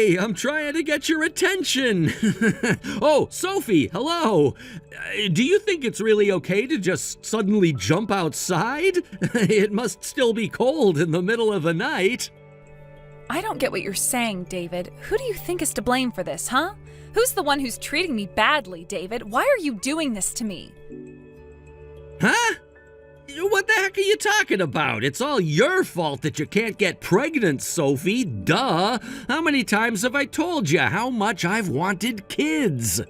Hey, I'm trying to get your attention. Oh, Sophie, hello. Do you think it's really okay to just suddenly jump outside? It must still be cold in the middle of the night. I don't get what you're saying, David. Who do you think is to blame for this, huh? Who's the one who's treating me badly, David? Why are you doing this to me? Huh? What the heck are you talking about? It's all your fault that you can't get pregnant, Sophie. Duh. How many times have I told you how much I've wanted kids?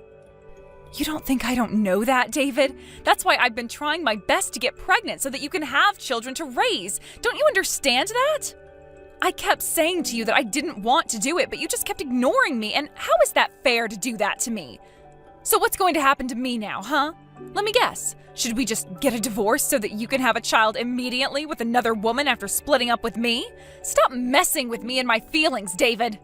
You don't think I don't know that, David? That's why I've been trying my best to get pregnant so that you can have children to raise. Don't you understand that? I kept saying to you that I didn't want to do it, but you just kept ignoring me, and how is that fair to do that to me? So what's going to happen to me now, huh? Let me guess. Should we just get a divorce so that you can have a child immediately with another woman after splitting up with me? Stop messing with me and my feelings, David.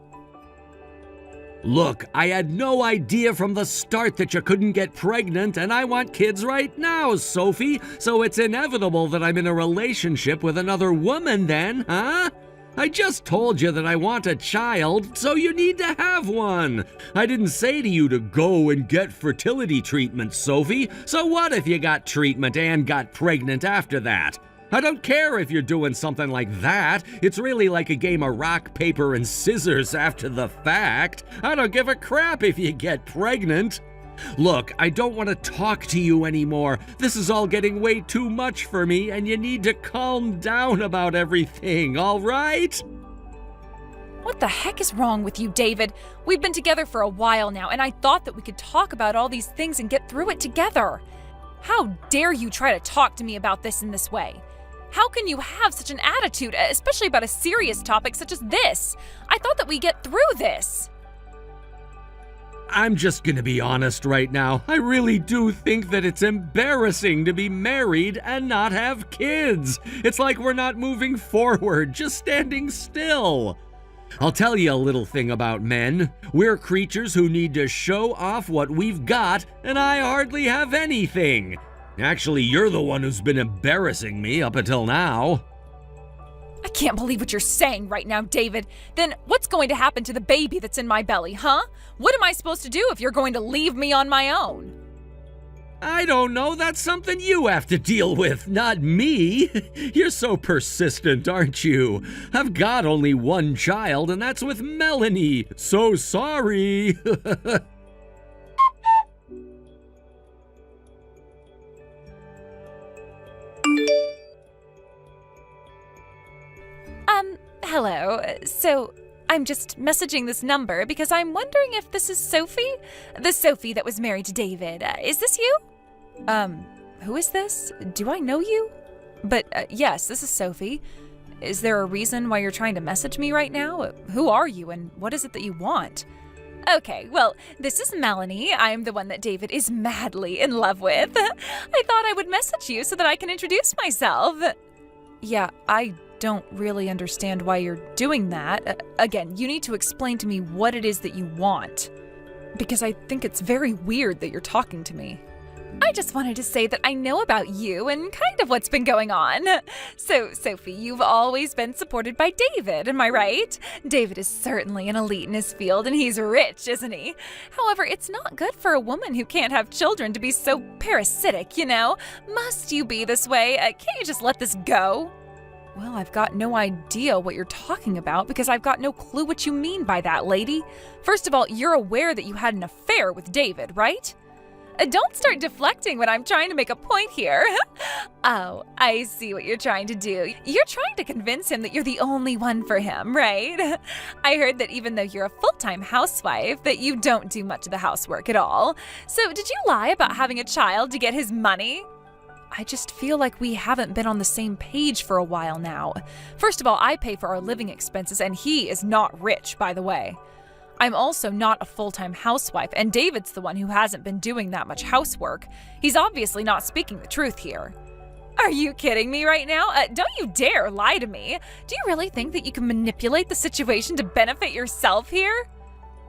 Look, I had no idea from the start that you couldn't get pregnant, and I want kids right now, Sophie, so it's inevitable that I'm in a relationship with another woman then, huh? I just told you that I want a child, so you need to have one. I didn't say to you to go and get fertility treatment, Sophie. So what if you got treatment and got pregnant after that? I don't care if you're doing something like that. It's really like a game of rock, paper, and scissors after the fact. I don't give a crap if you get pregnant. Look, I don't want to talk to you anymore. This is all getting way too much for me, and you need to calm down about everything, all right? What the heck is wrong with you, David? We've been together for a while now, and I thought that we could talk about all these things and get through it together. How dare you try to talk to me about this in this way? How can you have such an attitude, especially about a serious topic such as this? I thought that we'd get through this. I'm just gonna be honest right now. I really do think that it's embarrassing to be married and not have kids. It's like we're not moving forward, just standing still. I'll tell you a little thing about men. We're creatures who need to show off what we've got, and I hardly have anything. Actually, you're the one who's been embarrassing me up until now. I can't believe what you're saying right now, David. Then what's going to happen to the baby that's in my belly, huh? What am I supposed to do if you're going to leave me on my own? I don't know. That's something you have to deal with, not me. You're so persistent, aren't you? I've got only one child, and that's with Melanie. So sorry. Hello. So, I'm just messaging this number because I'm wondering if this is Sophie? The Sophie that was married to David. Is this you? Who is this? Do I know you? But, yes, this is Sophie. Is there a reason why you're trying to message me right now? Who are you and what is it that you want? Okay, well, this is Melanie. I'm the one that David is madly in love with. I thought I would message you so that I can introduce myself. Yeah, I don't really understand why you're doing that. Again, you need to explain to me what it is that you want. Because I think it's very weird that you're talking to me. I just wanted to say that I know about you and kind of what's been going on. So, Sophie, you've always been supported by David, am I right? David is certainly an elite in his field and he's rich, isn't he? However, it's not good for a woman who can't have children to be so parasitic, you know? Must you be this way? Can't you just let this go? Well, I've got no idea what you're talking about because I've got no clue what you mean by that, lady. First of all, you're aware that you had an affair with David, right? Don't start deflecting when I'm trying to make a point here. Oh, I see what you're trying to do. You're trying to convince him that you're the only one for him, right? I heard that even though you're a full-time housewife, that you don't do much of the housework at all. So did you lie about having a child to get his money? I just feel like we haven't been on the same page for a while now. First of all, I pay for our living expenses, and he is not rich, by the way. I'm also not a full-time housewife, and David's the one who hasn't been doing that much housework. He's obviously not speaking the truth here. Are you kidding me right now? Don't you dare lie to me. Do you really think that you can manipulate the situation to benefit yourself here?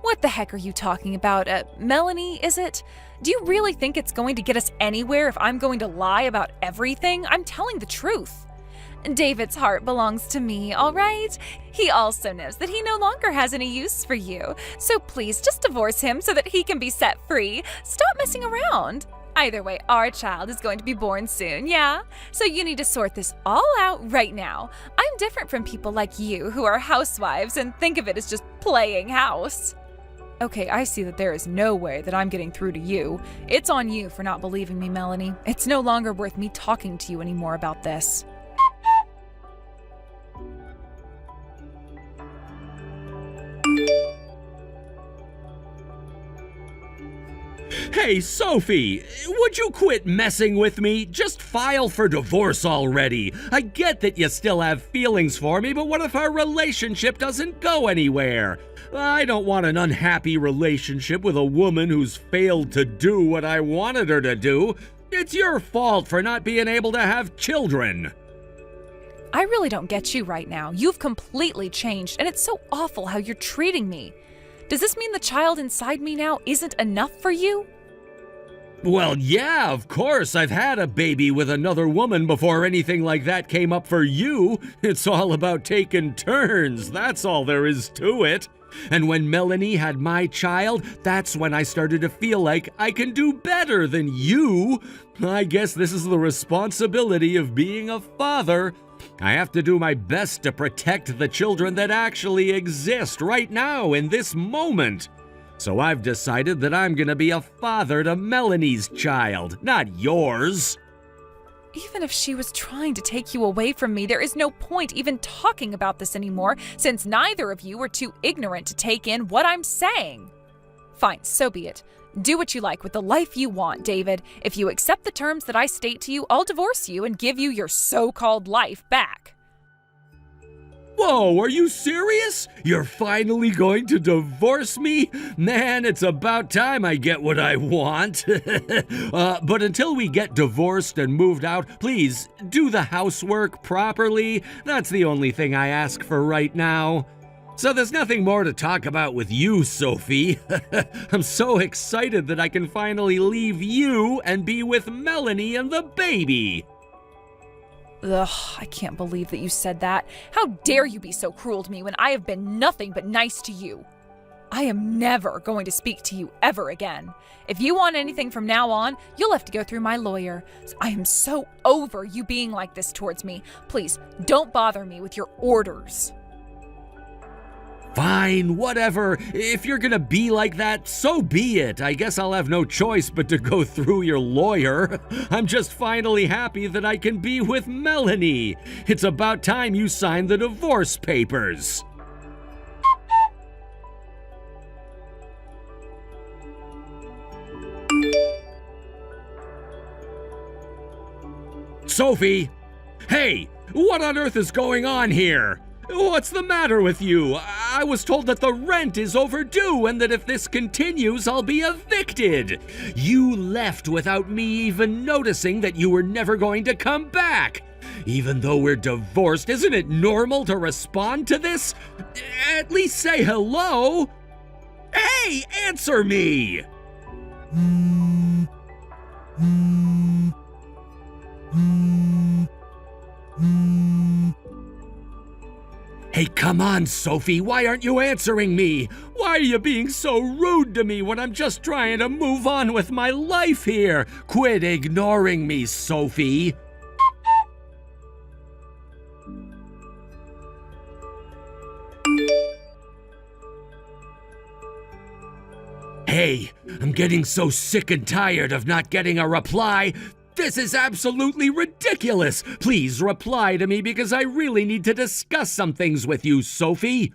What the heck are you talking about? Melanie, is it? Do you really think it's going to get us anywhere if I'm going to lie about everything? I'm telling the truth. David's heart belongs to me, all right? He also knows that he no longer has any use for you. So please just divorce him so that he can be set free. Stop messing around. Either way, our child is going to be born soon, yeah? So you need to sort this all out right now. I'm different from people like you who are housewives and think of it as just playing house. Okay, I see that there is no way that I'm getting through to you. It's on you for not believing me, Melanie. It's no longer worth me talking to you anymore about this. Hey, Sophie, would you quit messing with me? Just file for divorce already. I get that you still have feelings for me, but what if our relationship doesn't go anywhere? I don't want an unhappy relationship with a woman who's failed to do what I wanted her to do. It's your fault for not being able to have children. I really don't get you right now. You've completely changed, and it's so awful how you're treating me. Does this mean the child inside me now isn't enough for you? Well, yeah, of course. I've had a baby with another woman before anything like that came up for you. It's all about taking turns. That's all there is to it. And when Melanie had my child, that's when I started to feel like I can do better than you. I guess this is the responsibility of being a father. I have to do my best to protect the children that actually exist right now in this moment. So I've decided that I'm gonna be a father to Melanie's child, not yours. Even if she was trying to take you away from me, there is no point even talking about this anymore, since neither of you are too ignorant to take in what I'm saying. Fine, so be it. Do what you like with the life you want, David. If you accept the terms that I state to you, I'll divorce you and give you your so-called life back. Whoa, are you serious? You're finally going to divorce me? Man, it's about time I get what I want. But until we get divorced and moved out, please do the housework properly. That's the only thing I ask for right now. So there's nothing more to talk about with you, Sophie. I'm so excited that I can finally leave you and be with Melanie and the baby. Ugh, I can't believe that you said that. How dare you be so cruel to me when I have been nothing but nice to you? I am never going to speak to you ever again. If you want anything from now on, you'll have to go through my lawyer. I am so over you being like this towards me. Please, don't bother me with your orders. Fine, whatever. If you're gonna be like that, so be it. I guess I'll have no choice but to go through your lawyer. I'm just finally happy that I can be with Melanie. It's about time you signed the divorce papers. Sophie! Hey, what on earth is going on here? What's the matter with you? I was told that the rent is overdue and that if this continues, I'll be evicted. You left without me even noticing that you were never going to come back. Even though we're divorced, isn't it normal to respond to this? At least say hello. Hey, answer me! Hey, come on, Sophie. Why aren't you answering me? Why are you being so rude to me when I'm just trying to move on with my life here? Quit ignoring me, Sophie. Hey, I'm getting so sick and tired of not getting a reply. This is absolutely ridiculous! Please reply to me because I really need to discuss some things with you, Sophie.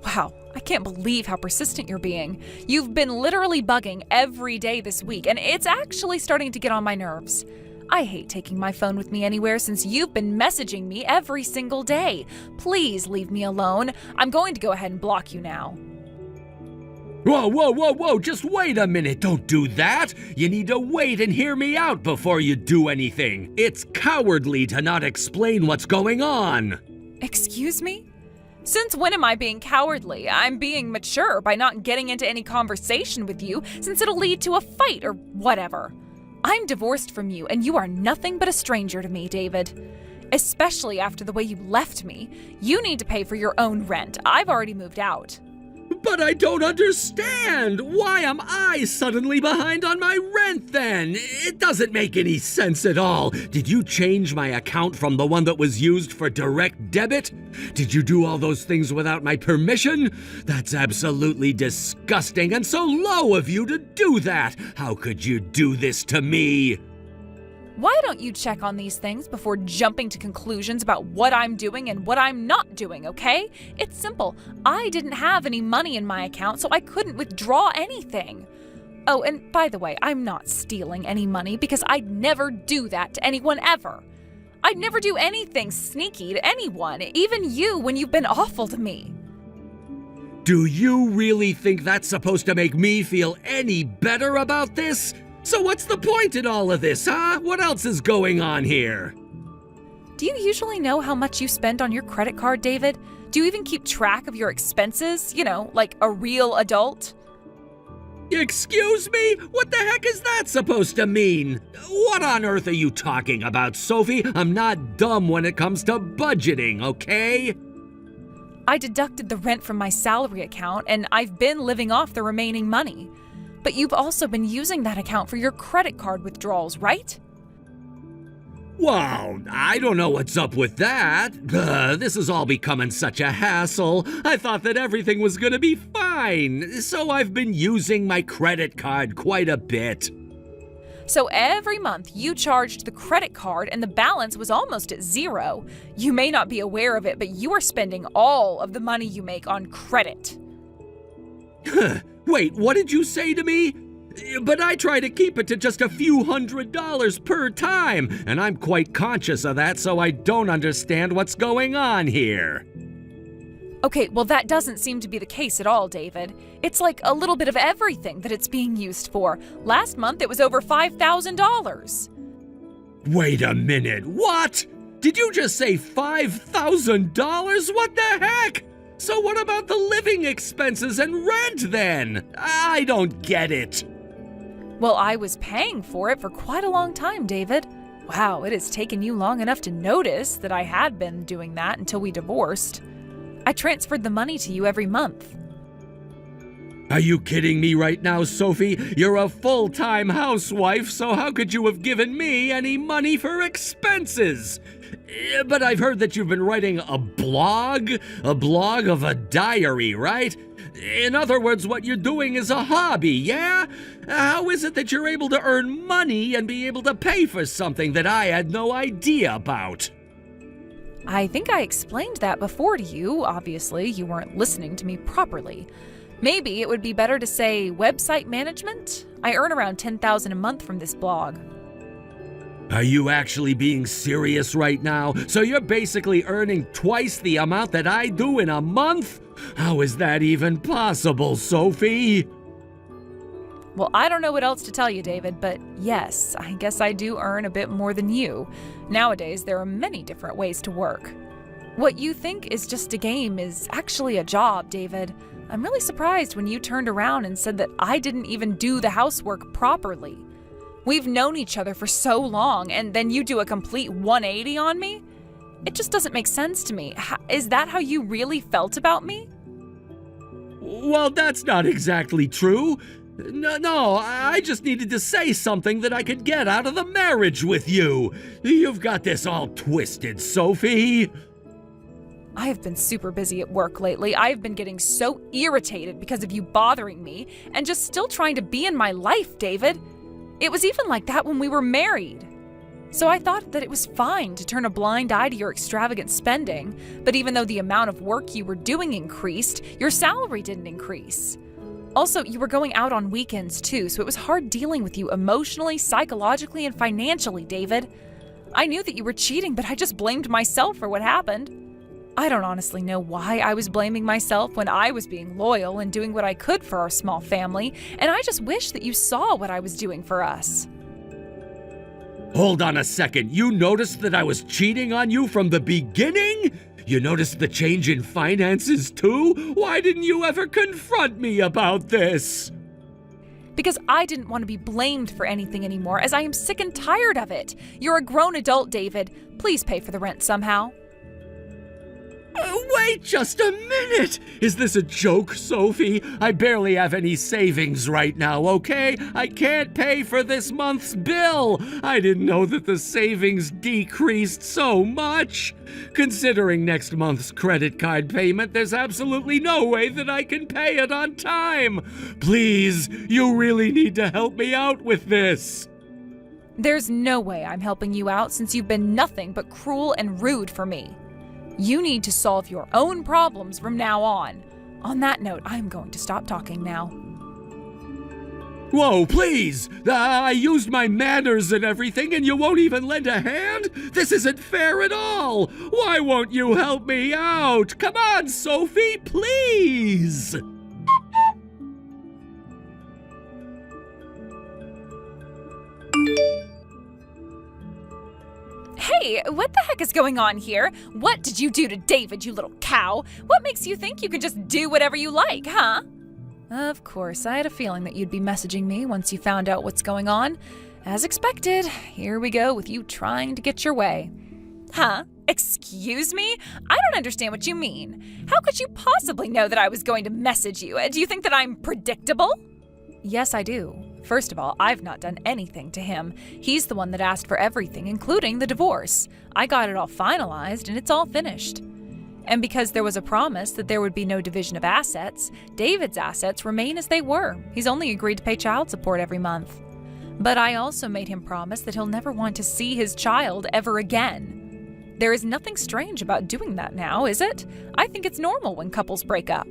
Wow, I can't believe how persistent you're being. You've been literally bugging every day this week, and it's actually starting to get on my nerves. I hate taking my phone with me anywhere since you've been messaging me every single day. Please leave me alone. I'm going to go ahead and block you now. Whoa, just wait a minute. Don't do that. You need to wait and hear me out before you do anything. It's cowardly to not explain what's going on. Excuse me? Since when am I being cowardly? I'm being mature by not getting into any conversation with you since it'll lead to a fight or whatever. I'm divorced from you and you are nothing but a stranger to me, David. Especially after the way you left me. You need to pay for your own rent. I've already moved out. But I don't understand. Why am I suddenly behind on my rent then? It doesn't make any sense at all. Did you change my account from the one that was used for direct debit? Did you do all those things without my permission? That's absolutely disgusting and so low of you to do that. How could you do this to me? Why don't you check on these things before jumping to conclusions about what I'm doing and what I'm not doing, okay? It's simple. I didn't have any money in my account, so I couldn't withdraw anything. Oh, and by the way, I'm not stealing any money because I'd never do that to anyone ever. I'd never do anything sneaky to anyone, even you when you've been awful to me. Do you really think that's supposed to make me feel any better about this? So what's the point in all of this, huh? What else is going on here? Do you usually know how much you spend on your credit card, David? Do you even keep track of your expenses? You know, like a real adult? Excuse me? What the heck is that supposed to mean? What on earth are you talking about, Sophie? I'm not dumb when it comes to budgeting, okay? I deducted the rent from my salary account, and I've been living off the remaining money. But you've also been using that account for your credit card withdrawals, right? Wow, I don't know what's up with that. This is all becoming such a hassle. I thought that everything was gonna be fine, so I've been using my credit card quite a bit. So every month you charged the credit card and the balance was almost at zero. You may not be aware of it, but you are spending all of the money you make on credit. Wait, what did you say to me? But I try to keep it to just a few $100s per time, and I'm quite conscious of that, so I don't understand what's going on here. Okay, well that doesn't seem to be the case at all, David. It's like a little bit of everything that it's being used for. Last month it was over $5,000. Wait a minute, what? Did you just say $5,000? What the heck? So what about the living expenses and rent then? I don't get it. Well, I was paying for it for quite a long time, David. Wow, it has taken you long enough to notice that I had been doing that until we divorced. I transferred the money to you every month. Are you kidding me right now, Sophie? You're a full-time housewife, so how could you have given me any money for expenses? But I've heard that you've been writing a blog of a diary, right? In other words, what you're doing is a hobby, yeah? How is it that you're able to earn money and be able to pay for something that I had no idea about? I think I explained that before to you. Obviously, you weren't listening to me properly. Maybe it would be better to say website management? I earn around $10,000 a month from this blog. Are you actually being serious right now? So you're basically earning twice the amount that I do in a month? How is that even possible, Sophie? Well, I don't know what else to tell you, David, but yes, I guess I do earn a bit more than you. Nowadays, there are many different ways to work. What you think is just a game is actually a job, David. I'm really surprised when you turned around and said that I didn't even do the housework properly. We've known each other for so long, and then you do a complete 180 on me? It just doesn't make sense to me. Is that how you really felt about me? Well, that's not exactly true. No, I just needed to say something that I could get out of the marriage with you. You've got this all twisted, Sophie. I have been super busy at work lately. I've been getting so irritated because of you bothering me and just still trying to be in my life, David. It was even like that when we were married. So I thought that it was fine to turn a blind eye to your extravagant spending, but even though the amount of work you were doing increased, your salary didn't increase. Also, you were going out on weekends too, so it was hard dealing with you emotionally, psychologically, and financially, David. I knew that you were cheating, but I just blamed myself for what happened. I don't honestly know why I was blaming myself when I was being loyal and doing what I could for our small family, and I just wish that you saw what I was doing for us. Hold on a second. You noticed that I was cheating on you from the beginning? You noticed the change in finances too? Why didn't you ever confront me about this? Because I didn't want to be blamed for anything anymore, as I am sick and tired of it. You're a grown adult, David. Please pay for the rent somehow. Wait just a minute! Is this a joke, Sophie? I barely have any savings right now, okay? I can't pay for this month's bill! I didn't know that the savings decreased so much! Considering next month's credit card payment, there's absolutely no way that I can pay it on time! Please, you really need to help me out with this! There's no way I'm helping you out since you've been nothing but cruel and rude for me. You need to solve your own problems from now on. On that note, I'm going to stop talking now. Whoa, please! I used my manners and everything, and you won't even lend a hand? This isn't fair at all! Why won't you help me out? Come on, Sophie, please! Hey, what the heck is going on here? What did you do to David, you little cow? What makes you think you can just do whatever you like, huh? Of course, I had a feeling that you'd be messaging me once you found out what's going on. As expected, here we go with you trying to get your way. Huh? Excuse me? I don't understand what you mean. How could you possibly know that I was going to message you? Do you think that I'm predictable? Yes, I do. First of all, I've not done anything to him. He's the one that asked for everything, including the divorce. I got it all finalized, and it's all finished. And because there was a promise that there would be no division of assets, David's assets remain as they were. He's only agreed to pay child support every month. But I also made him promise that he'll never want to see his child ever again. There is nothing strange about doing that now, is it? I think it's normal when couples break up.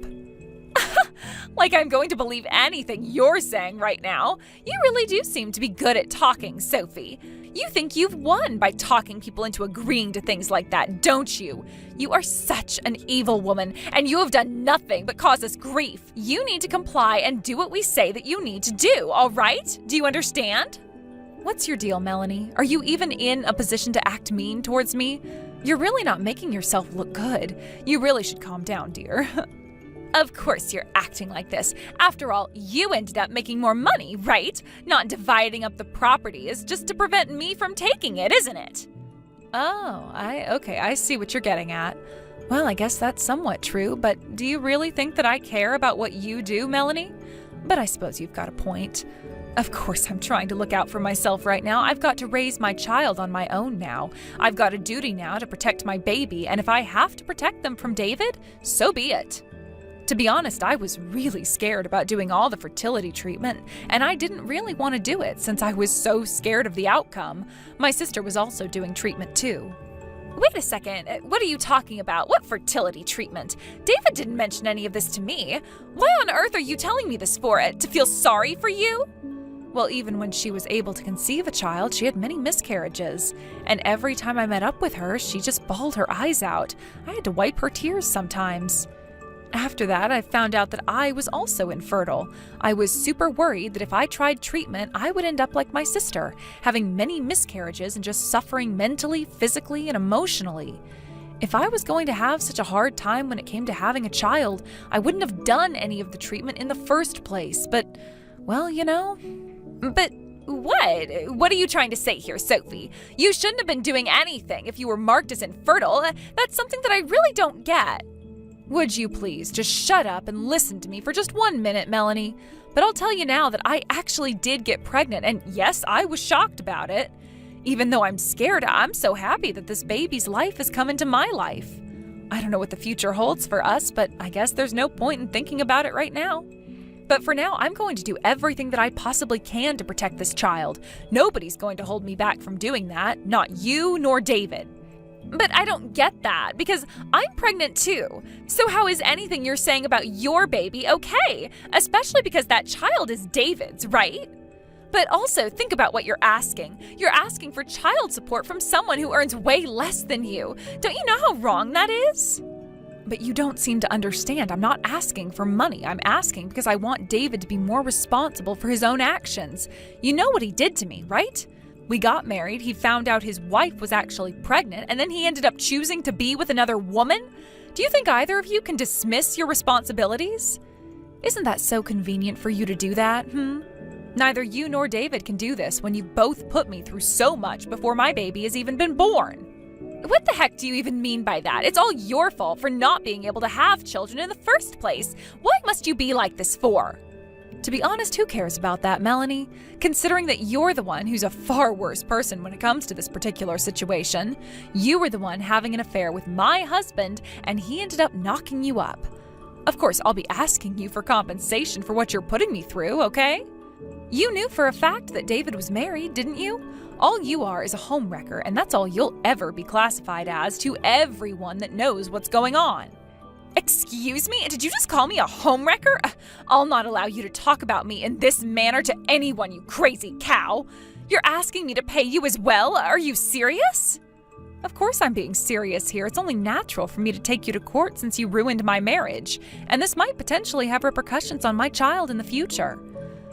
Like I'm going to believe anything you're saying right now. You really do seem to be good at talking, Sophie. You think you've won by talking people into agreeing to things like that, don't you? You are such an evil woman, and you have done nothing but cause us grief. You need to comply and do what we say that you need to do, all right? Do you understand? What's your deal, Melanie? Are you even in a position to act mean towards me? You're really not making yourself look good. You really should calm down, dear. Of course you're acting like this. After all, you ended up making more money, right? Not dividing up the properties just to prevent me from taking it, isn't it? Oh, I see what you're getting at. Well, I guess that's somewhat true, but do you really think that I care about what you do, Melanie? But I suppose you've got a point. Of course I'm trying to look out for myself right now. I've got to raise my child on my own now. I've got a duty now to protect my baby, and if I have to protect them from David, so be it. To be honest, I was really scared about doing all the fertility treatment, and I didn't really want to do it since I was so scared of the outcome. My sister was also doing treatment too. Wait a second, what are you talking about? What fertility treatment? David didn't mention any of this to me. Why on earth are you telling me this for? To feel sorry for you? Well, even when she was able to conceive a child, she had many miscarriages. And every time I met up with her, she just bawled her eyes out. I had to wipe her tears sometimes. After that, I found out that I was also infertile. I was super worried that if I tried treatment, I would end up like my sister, having many miscarriages and just suffering mentally, physically, and emotionally. If I was going to have such a hard time when it came to having a child, I wouldn't have done any of the treatment in the first place. But, well, you know. But what? What are you trying to say here, Sophie? You shouldn't have been doing anything if you were marked as infertile. That's something that I really don't get. Would you please just shut up and listen to me for just 1 minute, Melanie? But I'll tell you now that I actually did get pregnant, and yes, I was shocked about it. Even though I'm scared, I'm so happy that this baby's life has come into my life. I don't know what the future holds for us, but I guess there's no point in thinking about it right now. But for now, I'm going to do everything that I possibly can to protect this child. Nobody's going to hold me back from doing that, not you nor David. But I don't get that, because I'm pregnant too. So how is anything you're saying about your baby okay? Especially because that child is David's, right? But also, think about what you're asking. You're asking for child support from someone who earns way less than you. Don't you know how wrong that is? But you don't seem to understand. I'm not asking for money. I'm asking because I want David to be more responsible for his own actions. You know what he did to me, right? We got married, he found out his wife was actually pregnant, and then he ended up choosing to be with another woman? Do you think either of you can dismiss your responsibilities? Isn't that so convenient for you to do that, Neither you nor David can do this when you both put me through so much before my baby has even been born. What the heck do you even mean by that? It's all your fault for not being able to have children in the first place. What must you be like this for? To be honest, who cares about that, Melanie? Considering that you're the one who's a far worse person when it comes to this particular situation. You were the one having an affair with my husband, and he ended up knocking you up. Of course, I'll be asking you for compensation for what you're putting me through, okay? You knew for a fact that David was married, didn't you? All you are is a homewrecker, and that's all you'll ever be classified as to everyone that knows what's going on. Excuse me? Did you just call me a homewrecker? I'll not allow you to talk about me in this manner to anyone, you crazy cow. You're asking me to pay you as well? Are you serious? Of course I'm being serious here. It's only natural for me to take you to court since you ruined my marriage, and this might potentially have repercussions on my child in the future.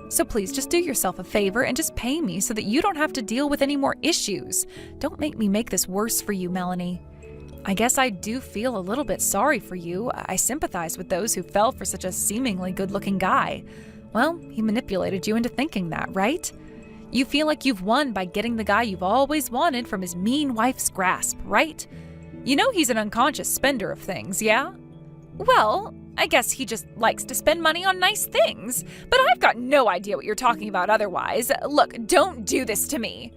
So please just do yourself a favor and just pay me so that you don't have to deal with any more issues. Don't make me make this worse for you, Melanie. I guess I do feel a little bit sorry for you. I sympathize with those who fell for such a seemingly good-looking guy. Well, he manipulated you into thinking that, right? You feel like you've won by getting the guy you've always wanted from his mean wife's grasp, right? You know he's an unconscious spender of things, yeah? Well, I guess he just likes to spend money on nice things. But I've got no idea what you're talking about otherwise. Look, don't do this to me.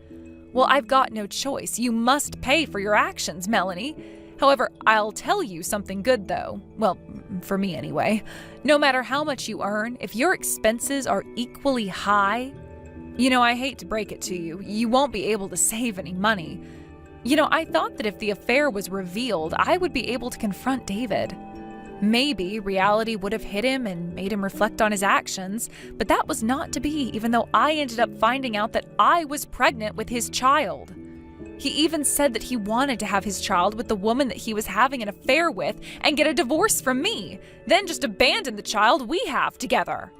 Well, I've got no choice. You must pay for your actions, Melanie. However, I'll tell you something good, though. Well, for me anyway. No matter how much you earn, if your expenses are equally high, I hate to break it to you, you won't be able to save any money. I thought that if the affair was revealed, I would be able to confront David. Maybe reality would have hit him and made him reflect on his actions, but that was not to be, even though I ended up finding out that I was pregnant with his child. He even said that he wanted to have his child with the woman that he was having an affair with and get a divorce from me, then just abandon the child we have together.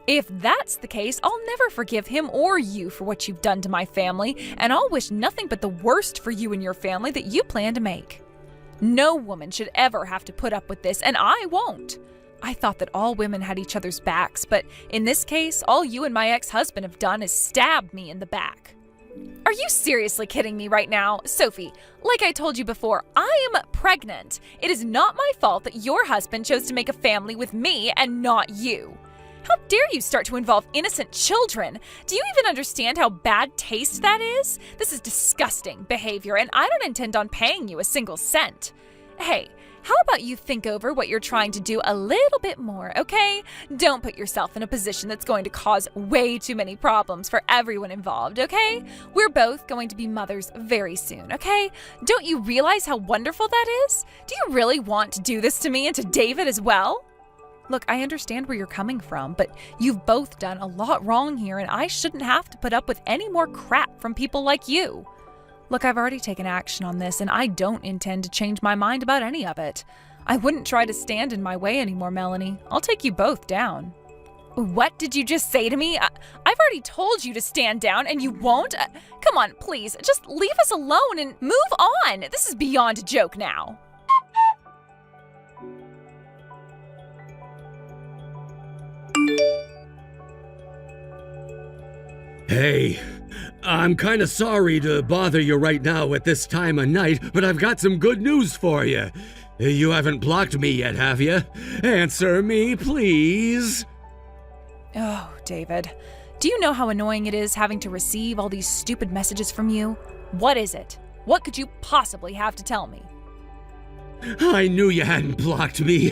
If that's the case, I'll never forgive him or you for what you've done to my family, and I'll wish nothing but the worst for you and your family that you plan to make. No woman should ever have to put up with this, and I won't. I thought that all women had each other's backs, but in this case, all you and my ex-husband have done is stabbed me in the back. Are you seriously kidding me right now? Sophie, like I told you before, I am pregnant. It is not my fault that your husband chose to make a family with me and not you. How dare you start to involve innocent children? Do you even understand how bad taste that is? This is disgusting behavior, and I don't intend on paying you a single cent. Hey, how about you think over what you're trying to do a little bit more, okay? Don't put yourself in a position that's going to cause way too many problems for everyone involved, okay? We're both going to be mothers very soon, okay? Don't you realize how wonderful that is? Do you really want to do this to me and to David as well? Look, I understand where you're coming from, but you've both done a lot wrong here, and I shouldn't have to put up with any more crap from people like you. Look, I've already taken action on this, and I don't intend to change my mind about any of it. I wouldn't try to stand in my way anymore, Melanie. I'll take you both down. What did you just say to me? I've already told you to stand down, and you won't? Come on, please, just leave us alone and move on. This is beyond a joke now. Hey, I'm kinda sorry to bother you right now at this time of night, but I've got some good news for you. You haven't blocked me yet, have you? Answer me, please. Oh, David, do you know how annoying it is having to receive all these stupid messages from you? What is it? What could you possibly have to tell me? I knew you hadn't blocked me.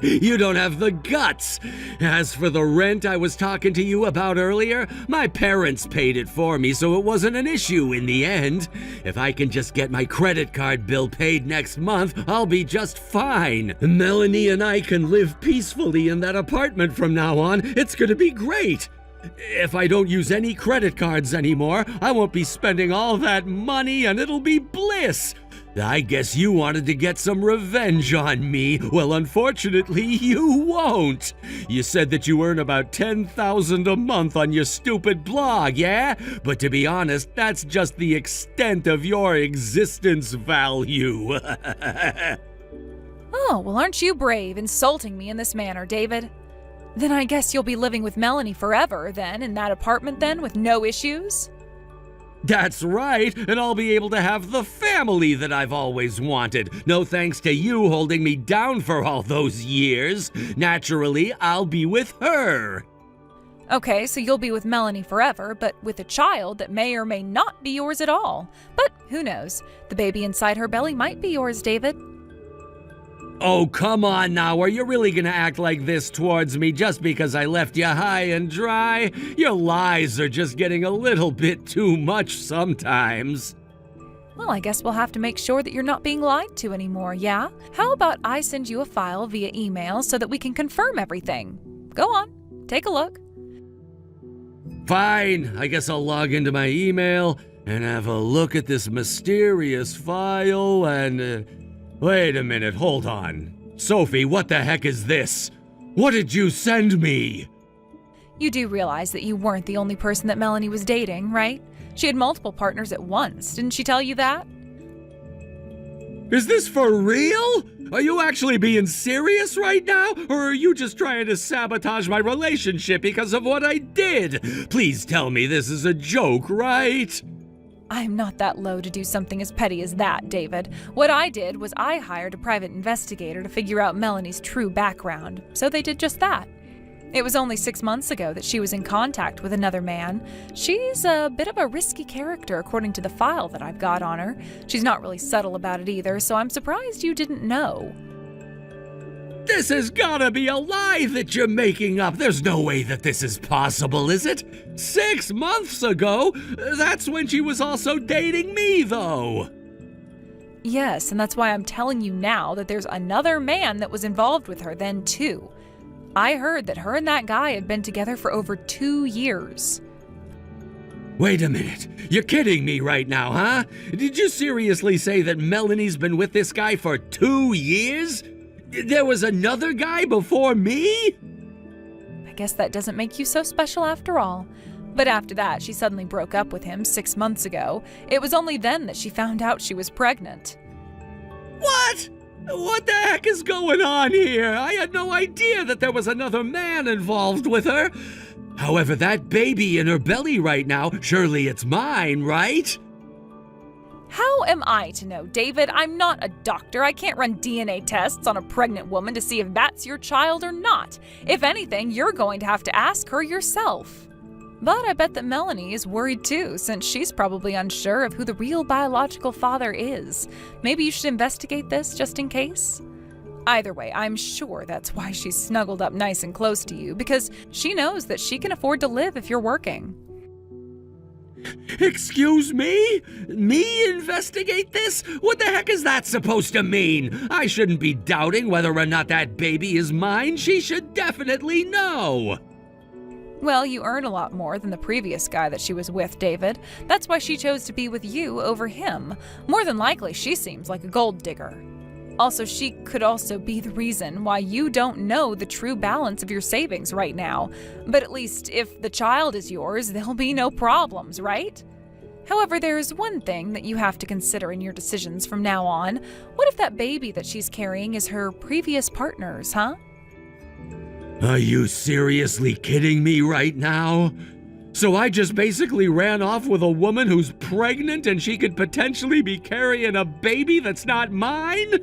You don't have the guts. As for the rent I was talking to you about earlier, my parents paid it for me, so it wasn't an issue in the end. If I can just get my credit card bill paid next month, I'll be just fine. Melanie and I can live peacefully in that apartment from now on. It's gonna be great. If I don't use any credit cards anymore, I won't be spending all that money, and it'll be bliss. I guess you wanted to get some revenge on me. Well, unfortunately, you won't. You said that you earn about $10,000 a month on your stupid blog, yeah? But to be honest, that's just the extent of your existence value. Oh, well, aren't you brave insulting me in this manner, David? Then I guess you'll be living with Melanie forever then, in that apartment then, with no issues? That's right, and I'll be able to have the family that I've always wanted. No thanks to you holding me down for all those years. Naturally, I'll be with her. Okay, so you'll be with Melanie forever, but with a child that may or may not be yours at all. But who knows? The baby inside her belly might be yours, David. Oh, come on now. Are you really gonna act like this towards me just because I left you high and dry? Your lies are just getting a little bit too much sometimes. Well, I guess we'll have to make sure that you're not being lied to anymore, yeah? How about I send you a file via email so that we can confirm everything? Go on, take a look. Fine, I guess I'll log into my email and have a look at this mysterious file and... Wait a minute, hold on. Sophie, what the heck is this? What did you send me? You do realize that you weren't the only person that Melanie was dating, right? She had multiple partners at once, didn't she tell you that? Is this for real? Are you actually being serious right now? Or are you just trying to sabotage my relationship because of what I did? Please tell me this is a joke, right? I'm not that low to do something as petty as that, David. What I did was I hired a private investigator to figure out Melanie's true background, so they did just that. It was only 6 months ago that she was in contact with another man. She's a bit of a risky character according to the file that I've got on her. She's not really subtle about it either, so I'm surprised you didn't know. This has gotta be a lie that you're making up. There's no way that this is possible, is it? 6 months ago? That's when she was also dating me, though. Yes, and that's why I'm telling you now that there's another man that was involved with her then, too. I heard that her and that guy had been together for over 2 years. Wait a minute. You're kidding me right now, huh? Did you seriously say that Melanie's been with this guy for 2 years? There was another guy before me? I guess that doesn't make you so special after all. But after that, she suddenly broke up with him 6 months ago. It was only then that she found out she was pregnant. What? What the heck is going on here? I had no idea that there was another man involved with her. However, that baby in her belly right now, surely it's mine, right? How am I to know, David? I'm not a doctor. I can't run DNA tests on a pregnant woman to see if that's your child or not. If anything, you're going to have to ask her yourself. But I bet that Melanie is worried too, since she's probably unsure of who the real biological father is. Maybe you should investigate this just in case? Either way, I'm sure that's why she's snuggled up nice and close to you, because she knows that she can afford to live if you're working. Excuse me? Me investigate this? What the heck is that supposed to mean? I shouldn't be doubting whether or not that baby is mine. She should definitely know. Well, you earn a lot more than the previous guy that she was with, David. That's why she chose to be with you over him. More than likely, she seems like a gold digger. Also, she could also be the reason why you don't know the true balance of your savings right now. But at least if the child is yours, there'll be no problems, right? However, there's one thing that you have to consider in your decisions from now on. What if that baby that she's carrying is her previous partner's, huh? Are you seriously kidding me right now? So I just basically ran off with a woman who's pregnant and she could potentially be carrying a baby that's not mine?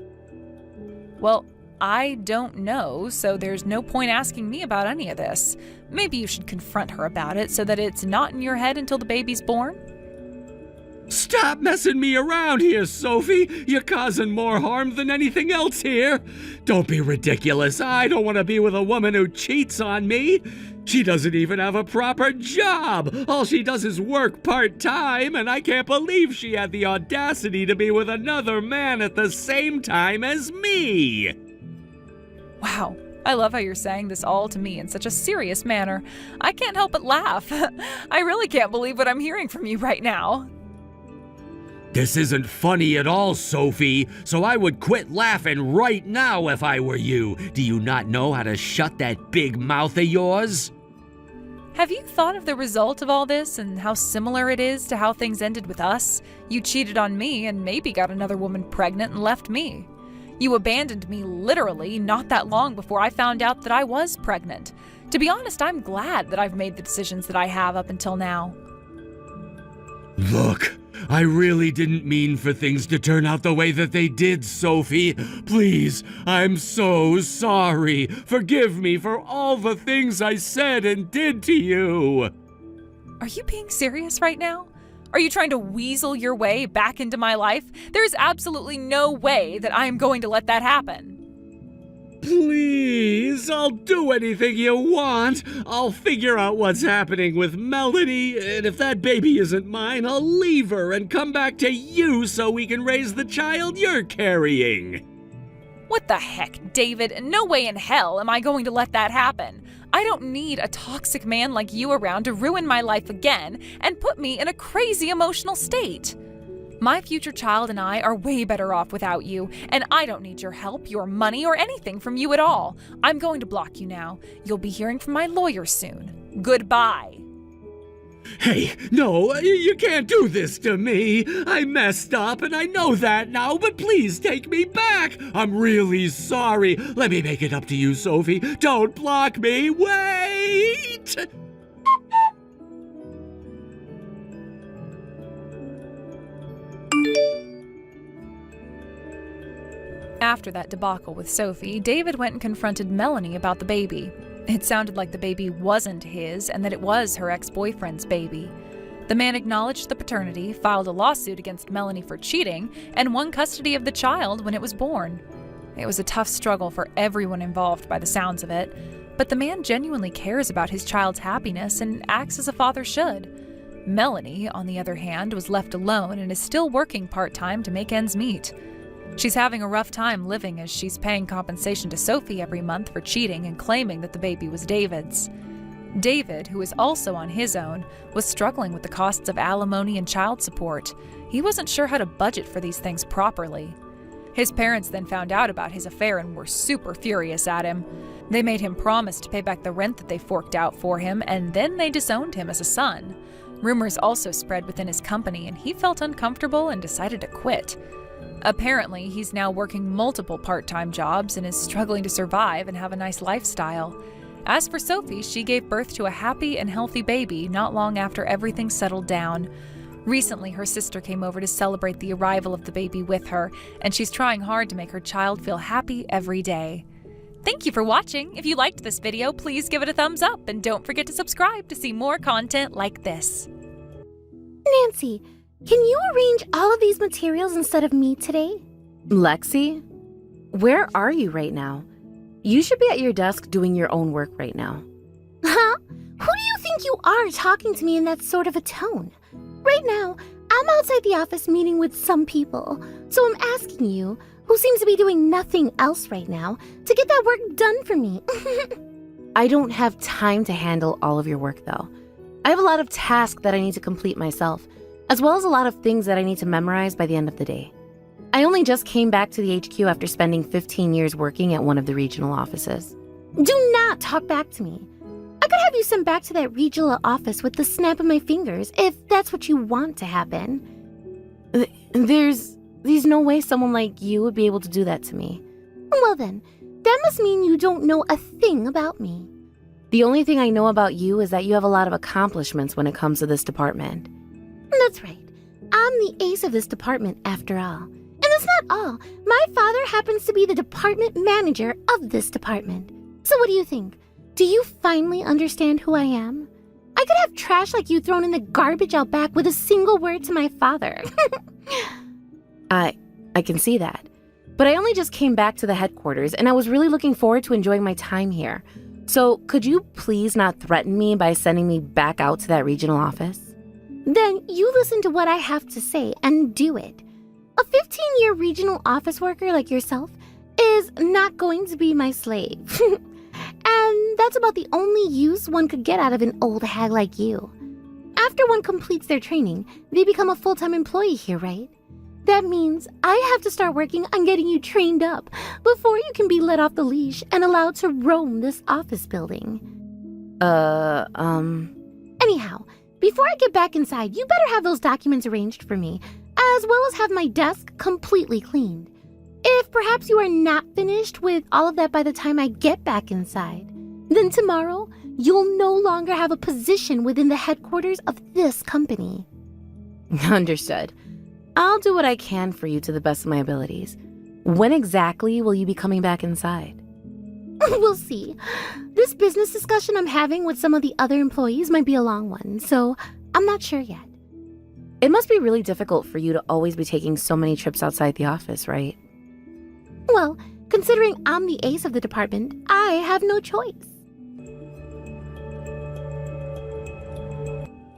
Well, I don't know, so there's no point asking me about any of this. Maybe you should confront her about it so that it's not in your head until the baby's born? Stop messing me around here, Sophie. You're causing more harm than anything else here. Don't be ridiculous. I don't want to be with a woman who cheats on me. She doesn't even have a proper job. All she does is work part-time, and I can't believe she had the audacity to be with another man at the same time as me. Wow. I love how you're saying this all to me in such a serious manner. I can't help but laugh. I really can't believe what I'm hearing from you right now. This isn't funny at all, Sophie, so I would quit laughing right now if I were you. Do you not know how to shut that big mouth of yours? Have you thought of the result of all this and how similar it is to how things ended with us? You cheated on me and maybe got another woman pregnant and left me. You abandoned me literally not that long before I found out that I was pregnant. To be honest, I'm glad that I've made the decisions that I have up until now. Look, I really didn't mean for things to turn out the way that they did, Sophie. Please, I'm so sorry. Forgive me for all the things I said and did to you. Are you being serious right now? Are you trying to weasel your way back into my life? There's absolutely no way that I am going to let that happen. Please, I'll do anything you want. I'll figure out what's happening with Melanie, and if that baby isn't mine, I'll leave her and come back to you so we can raise the child you're carrying. What the heck, David? No way in hell am I going to let that happen. I don't need a toxic man like you around to ruin my life again and put me in a crazy emotional state. My future child and I are way better off without you, and I don't need your help, your money, or anything from you at all. I'm going to block you now. You'll be hearing from my lawyer soon. Goodbye. Hey, no, you can't do this to me. I messed up, and I know that now, but please take me back. I'm really sorry. Let me make it up to you, Sophie. Don't block me. Wait! After that debacle with Sophie, David went and confronted Melanie about the baby. It sounded like the baby wasn't his and that it was her ex-boyfriend's baby. The man acknowledged the paternity, filed a lawsuit against Melanie for cheating, and won custody of the child when it was born. It was a tough struggle for everyone involved by the sounds of it, but the man genuinely cares about his child's happiness and acts as a father should. Melanie, on the other hand, was left alone and is still working part-time to make ends meet. She's having a rough time living as she's paying compensation to Sophie every month for cheating and claiming that the baby was David's. David, who is also on his own, was struggling with the costs of alimony and child support. He wasn't sure how to budget for these things properly. His parents then found out about his affair and were super furious at him. They made him promise to pay back the rent that they forked out for him, and then they disowned him as a son. Rumors also spread within his company, and he felt uncomfortable and decided to quit. Apparently, he's now working multiple part-time jobs and is struggling to survive and have a nice lifestyle. As for Sophie, she gave birth to a happy and healthy baby not long after everything settled down. Recently, her sister came over to celebrate the arrival of the baby with her, and she's trying hard to make her child feel happy every day. Thank you for watching. If you liked this video, please give it a thumbs up and don't forget to subscribe to see more content like this. Nancy, can you arrange all of these materials instead of me today? Lexi, where are you right now? You should be at your desk doing your own work right now. Huh? Who do you think you are talking to me in that sort of a tone? Right now, I'm outside the office meeting with some people, so I'm asking you, who seems to be doing nothing else right now, to get that work done for me. I don't have time to handle all of your work, though. I have a lot of tasks that I need to complete myself, as well as a lot of things that I need to memorize by the end of the day. I only just came back to the HQ after spending 15 years working at one of the regional offices. Do not talk back to me. I could have you sent back to that regional office with the snap of my fingers, if that's what you want to happen. There's no way someone like you would be able to do that to me. Well then, that must mean you don't know a thing about me. The only thing I know about you is that you have a lot of accomplishments when it comes to this department. That's right. I'm the ace of this department, after all. And that's not all. My father happens to be the department manager of this department. So what do you think? Do you finally understand who I am? I could have trash like you thrown in the garbage out back with a single word to my father. I can see that. But I only just came back to the headquarters, and I was really looking forward to enjoying my time here. So could you please not threaten me by sending me back out to that regional office? Then you listen to what I have to say and do it. A 15-year regional office worker like yourself is not going to be my slave. And that's about the only use one could get out of an old hag like you. After one completes their training, they become a full-time employee here, right? That means I have to start working on getting you trained up before you can be let off the leash and allowed to roam this office building. Anyhow, before I get back inside, you better have those documents arranged for me, as well as have my desk completely cleaned. If perhaps you are not finished with all of that by the time I get back inside, then tomorrow you'll no longer have a position within the headquarters of this company. Understood. I'll do what I can for you to the best of my abilities. When exactly will you be coming back inside? We'll see. This business discussion I'm having with some of the other employees might be a long one, so I'm not sure yet. It must be really difficult for you to always be taking so many trips outside the office, right? Well, considering I'm the ace of the department, I have no choice.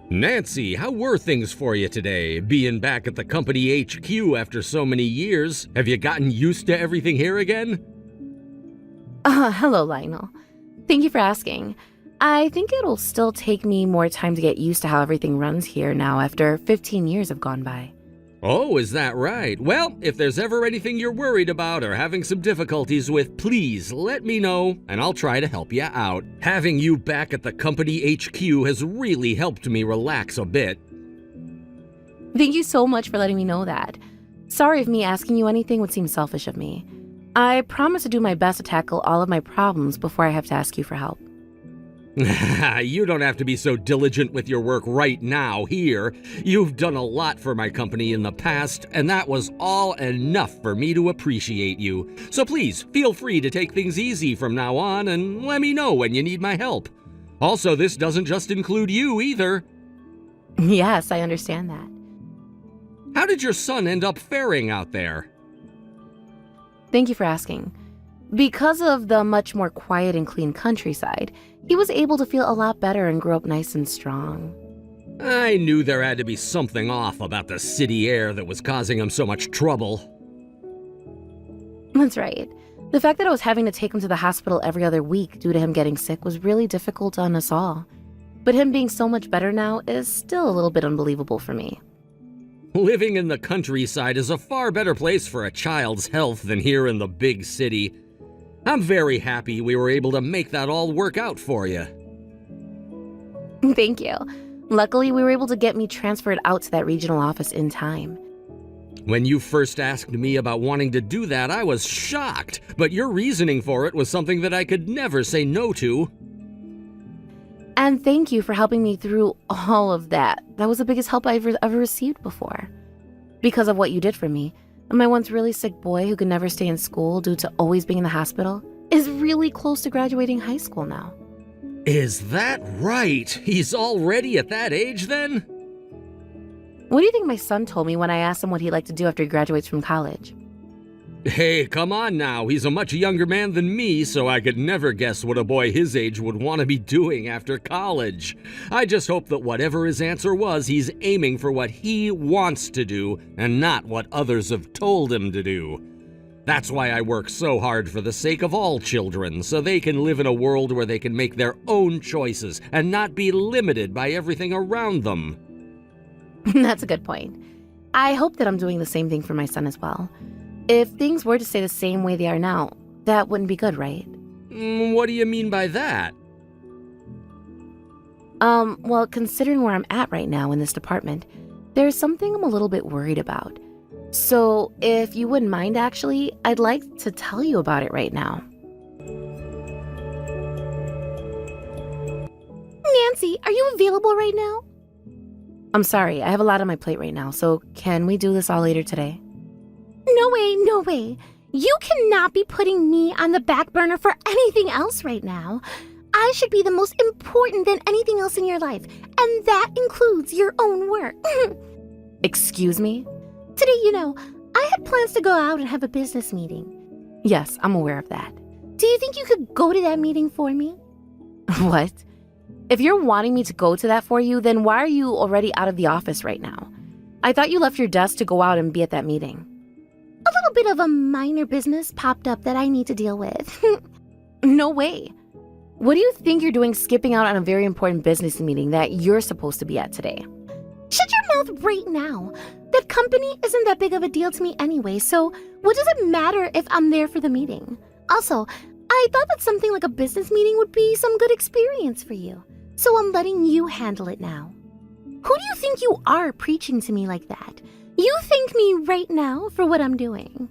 Nancy, how were things for you today, being back at the company HQ after so many years? Have you gotten used to everything here again? Hello, Lionel. Thank you for asking. I think it'll still take me more time to get used to how everything runs here now after 15 years have gone by. Oh, is that right? Well, if there's ever anything you're worried about or having some difficulties with, please let me know and I'll try to help you out. Having you back at the company HQ has really helped me relax a bit. Thank you so much for letting me know that. Sorry if me asking you anything would seem selfish of me. I promise to do my best to tackle all of my problems before I have to ask you for help. You don't have to be so diligent with your work right now here. You've done a lot for my company in the past, and that was all enough for me to appreciate you. So please, feel free to take things easy from now on and let me know when you need my help. Also, this doesn't just include you either. Yes, I understand that. How did your son end up faring out there? Thank you for asking. Because of the much more quiet and clean countryside, he was able to feel a lot better and grow up nice and strong. I knew there had to be something off about the city air that was causing him so much trouble. That's right. The fact that I was having to take him to the hospital every other week due to him getting sick was really difficult on us all. But him being so much better now is still a little bit unbelievable for me. Living in the countryside is a far better place for a child's health than here in the big city. I'm very happy we were able to make that all work out for you. Thank you. Luckily, we were able to get me transferred out to that regional office in time. When you first asked me about wanting to do that, I was shocked, but your reasoning for it was something that I could never say no to. And thank you for helping me through all of that. That was the biggest help I've ever received before. Because of what you did for me, my once really sick boy who could never stay in school due to always being in the hospital is really close to graduating high school now. Is that right? He's already at that age then? What do you think my son told me when I asked him what he'd like to do after he graduates from college? Hey, come on now. He's a much younger man than me, so I could never guess what a boy his age would want to be doing after college. I just hope that whatever his answer was, he's aiming for what he wants to do and not what others have told him to do. That's why I work so hard for the sake of all children, so they can live in a world where they can make their own choices and not be limited by everything around them. That's a good point. I hope that I'm doing the same thing for my son as well. If things were to stay the same way they are now, that wouldn't be good, right? What do you mean by that? Well, considering where I'm at right now in this department, there's something I'm a little bit worried about. So, if you wouldn't mind, actually, I'd like to tell you about it right now. Nancy, are you available right now? I'm sorry, I have a lot on my plate right now, so can we do this all later today? No way, no way. You cannot be putting me on the back burner for anything else right now. I should be the most important than anything else in your life, and that includes your own work. Excuse me? Today, I had plans to go out and have a business meeting. Yes, I'm aware of that. Do you think you could go to that meeting for me? What? If you're wanting me to go to that for you, then why are you already out of the office right now? I thought you left your desk to go out and be at that meeting. A little bit of a minor business popped up that I need to deal with. No way. What do you think you're doing skipping out on a very important business meeting that you're supposed to be at today? Shut your mouth right now. That company isn't that big of a deal to me anyway, so what does it matter if I'm there for the meeting? Also, I thought that something like a business meeting would be some good experience for you, so I'm letting you handle it now. Who do you think you are preaching to me like that? You thank me right now for what I'm doing.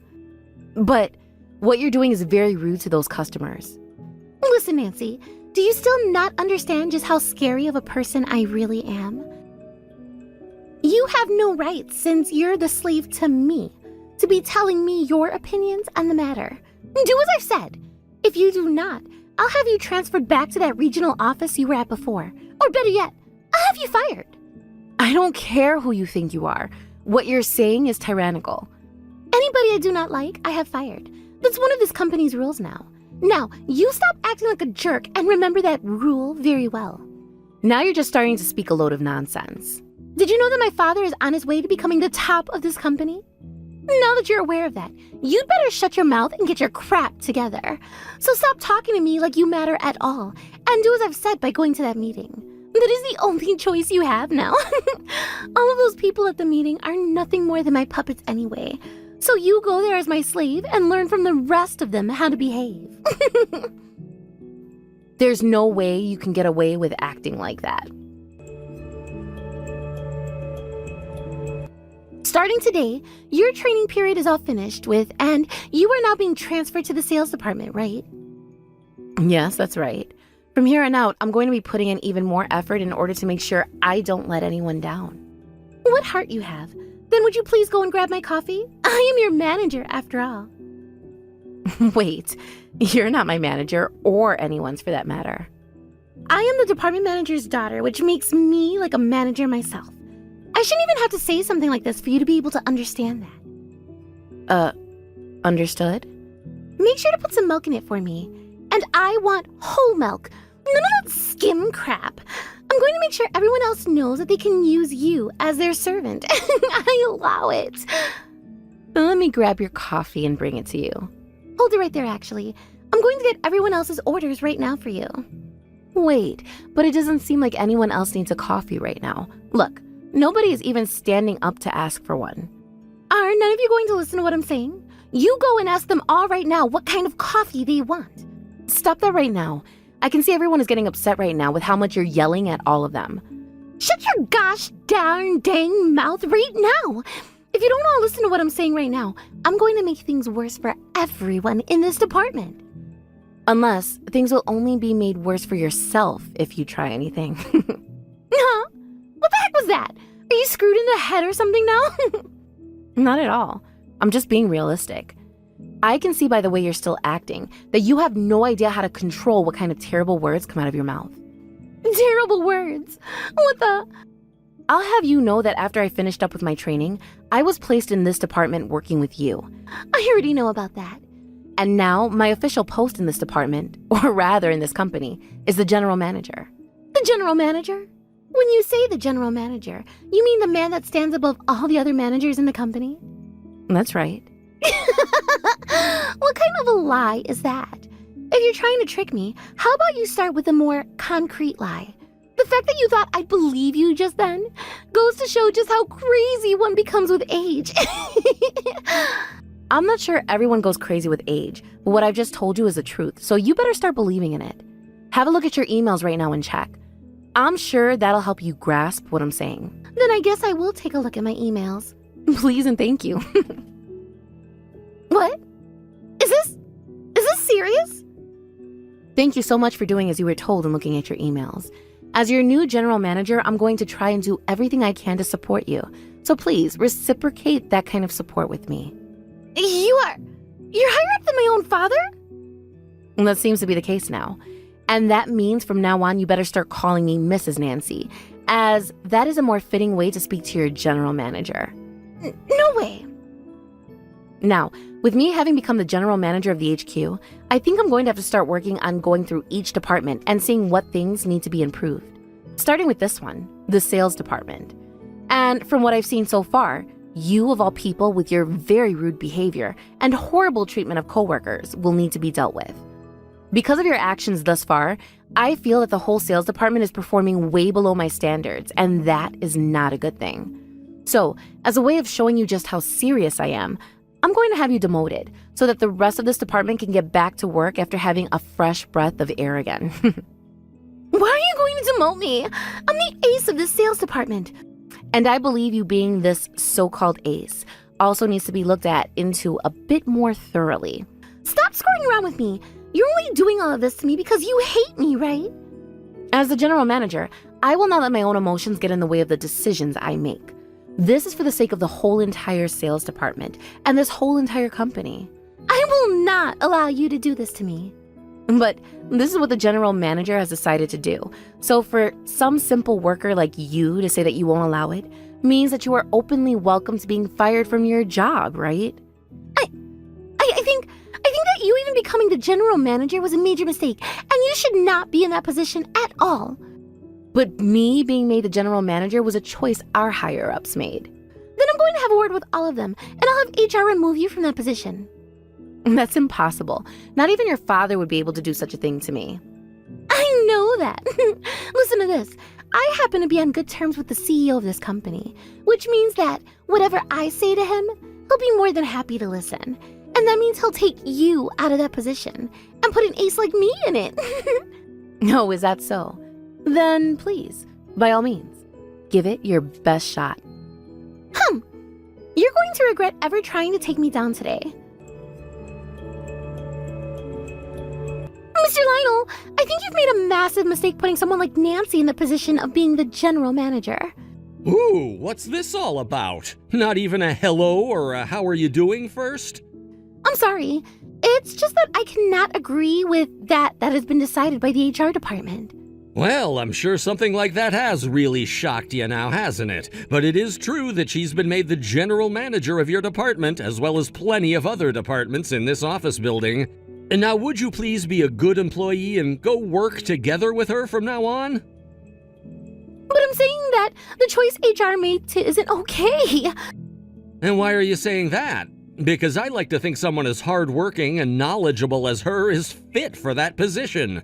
But what you're doing is very rude to those customers. Listen, Nancy, Do you still not understand just how scary of a person I really am? You have no rights, since you're the slave to me, to be telling me your opinions on the matter. Do as I've said. If you do not, I'll have you transferred back to that regional office you were at before. Or better yet, I'll have you fired. I don't care who you think you are. What you're saying is tyrannical. Anybody I do not like, I have fired. That's one of this company's rules now. Now, you stop acting like a jerk and remember that rule very well. Now you're just starting to speak a load of nonsense. Did you know that my father is on his way to becoming the top of this company? Now that you're aware of that, you'd better shut your mouth and get your crap together. So stop talking to me like you matter at all, and do as I've said by going to that meeting. That is the only choice you have now. All of those people at the meeting are nothing more than my puppets anyway. So you go there as my slave and learn from the rest of them how to behave. There's no way you can get away with acting like that. Starting today, your training period is all finished with, and you are now being transferred to the sales department, right? Yes, that's right. From here on out, I'm going to be putting in even more effort in order to make sure I don't let anyone down. What heart you have. Then would you please go and grab my coffee? I am your manager, after all. Wait, you're not my manager, or anyone's for that matter. I am the department manager's daughter, which makes me like a manager myself. I shouldn't even have to say something like this for you to be able to understand that. Understood? Make sure to put some milk in it for me. And I want whole milk. None of that skim crap. I'm going to make sure everyone else knows that they can use you as their servant. I allow it. Let me grab your coffee and bring it to you. Hold it right there, actually. I'm going to get everyone else's orders right now for you. Wait, but it doesn't seem like anyone else needs a coffee right now. Look, nobody is even standing up to ask for one. Are none of you going to listen to what I'm saying? You go and ask them all right now what kind of coffee they want. Stop that right now. I can see everyone is getting upset right now with how much you're yelling at all of them. Shut your gosh darn dang mouth right now. If you don't all listen to what I'm saying right now, I'm going to make things worse for everyone in this department. Unless things will only be made worse for yourself if you try anything. Huh? What the heck was that? Are you screwed in the head or something now? Not at all. I'm just being realistic. I can see by the way you're still acting that you have no idea how to control what kind of terrible words come out of your mouth. Terrible words. What the? I'll have you know that after I finished up with my training, I was placed in this department working with you. I already know about that. And now my official post in this department, or rather in this company, is the general manager. The general manager? When you say the general manager, you mean the man that stands above all the other managers in the company? That's right. What kind of a lie is that? If you're trying to trick me, how about you start with a more concrete lie? The fact that you thought I'd believe you just then goes to show just how crazy one becomes with age. I'm not sure everyone goes crazy with age, but what I've just told you is the truth, so you better start believing in it. Have a look at your emails right now and check. I'm sure that'll help you grasp what I'm saying. Then I guess I will take a look at my emails. Please and thank you. What? Is this serious? Thank you so much for doing as you were told and looking at your emails. As your new general manager, I'm going to try and do everything I can to support you. So please reciprocate that kind of support with me. You're higher up than my own father? And that seems to be the case now. And that means from now on, you better start calling me Mrs. Nancy, as that is a more fitting way to speak to your general manager. No way. Now, with me having become the general manager of the HQ, I think I'm going to have to start working on going through each department and seeing what things need to be improved. Starting with this one, the sales department. And from what I've seen so far, you of all people with your very rude behavior and horrible treatment of coworkers will need to be dealt with. Because of your actions thus far, I feel that the whole sales department is performing way below my standards, and that is not a good thing. So, as a way of showing you just how serious I am, I'm going to have you demoted so that the rest of this department can get back to work after having a fresh breath of air again. Why are you going to demote me? I'm the ace of the sales department. And I believe you being this so-called ace also needs to be looked at into a bit more thoroughly. Stop screwing around with me. You're only doing all of this to me because you hate me, right? As the general manager, I will not let my own emotions get in the way of the decisions I make. This is for the sake of the whole entire sales department and this whole entire company. I will not allow you to do this to me. But this is what the general manager has decided to do. So for some simple worker like you to say that you won't allow it means that you are openly welcome to being fired from your job, right? I think that you even becoming the general manager was a major mistake, and you should not be in that position at all. But me being made the general manager was a choice our higher-ups made. Then I'm going to have a word with all of them, and I'll have HR remove you from that position. That's impossible. Not even your father would be able to do such a thing to me. I know that. Listen to this. I happen to be on good terms with the CEO of this company, which means that whatever I say to him, he'll be more than happy to listen. And that means he'll take you out of that position and put an ace like me in it. Oh, is that so? Then please, by all means, give it your best shot. You're going to regret ever trying to take me down today. Mr. Lionel, I think you've made a massive mistake putting someone like Nancy in the position of being the general manager. Ooh, what's this all about? Not even a hello or a how are you doing first? I'm sorry. It's just that I cannot agree with that has been decided by the HR department. Well, I'm sure something like that has really shocked you now, hasn't it? But it is true that she's been made the general manager of your department, as well as plenty of other departments in this office building. And now would you please be a good employee and go work together with her from now on? But I'm saying that the choice HR made isn't okay. And why are you saying that? Because I like to think someone as hardworking and knowledgeable as her is fit for that position.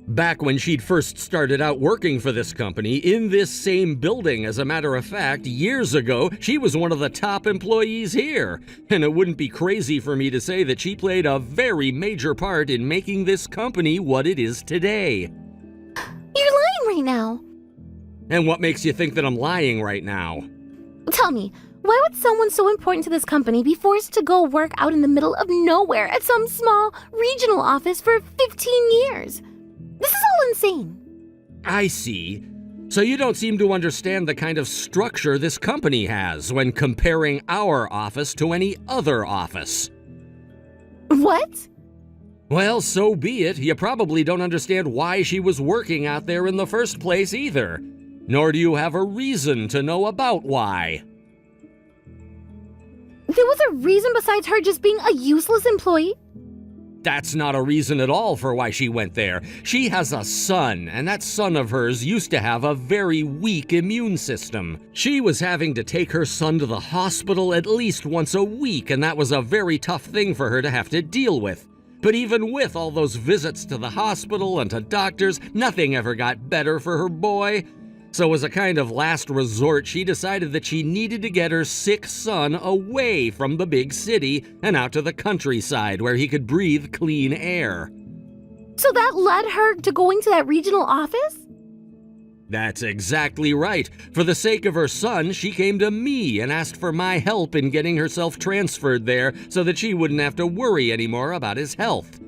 Back when she'd first started out working for this company, in this same building, as a matter of fact, years ago, she was one of the top employees here. And it wouldn't be crazy for me to say that she played a very major part in making this company what it is today. You're lying right now. And what makes you think that I'm lying right now? Tell me, why would someone so important to this company be forced to go work out in the middle of nowhere at some small regional office for 15 years? This is all insane. I see. So you don't seem to understand the kind of structure this company has when comparing our office to any other office. What? Well, so be it. You probably don't understand why she was working out there in the first place either. Nor do you have a reason to know about why. There was a reason besides her just being a useless employee? That's not a reason at all for why she went there. She has a son, and that son of hers used to have a very weak immune system. She was having to take her son to the hospital at least once a week, and that was a very tough thing for her to have to deal with. But even with all those visits to the hospital and to doctors, nothing ever got better for her boy. So as a kind of last resort, she decided that she needed to get her sick son away from the big city and out to the countryside where he could breathe clean air. So that led her to going to that regional office? That's exactly right. For the sake of her son, she came to me and asked for my help in getting herself transferred there so that she wouldn't have to worry anymore about his health.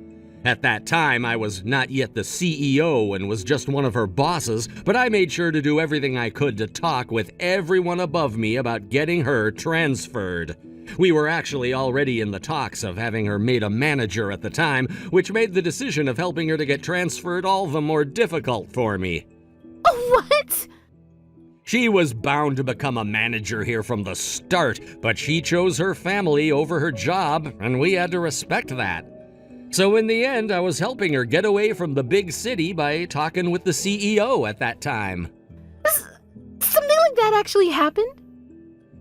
At that time, I was not yet the CEO and was just one of her bosses, but I made sure to do everything I could to talk with everyone above me about getting her transferred. We were actually already in the talks of having her made a manager at the time, which made the decision of helping her to get transferred all the more difficult for me. What? She was bound to become a manager here from the start, but she chose her family over her job, and we had to respect that. So in the end, I was helping her get away from the big city by talking with the CEO at that time. Something like that actually happened?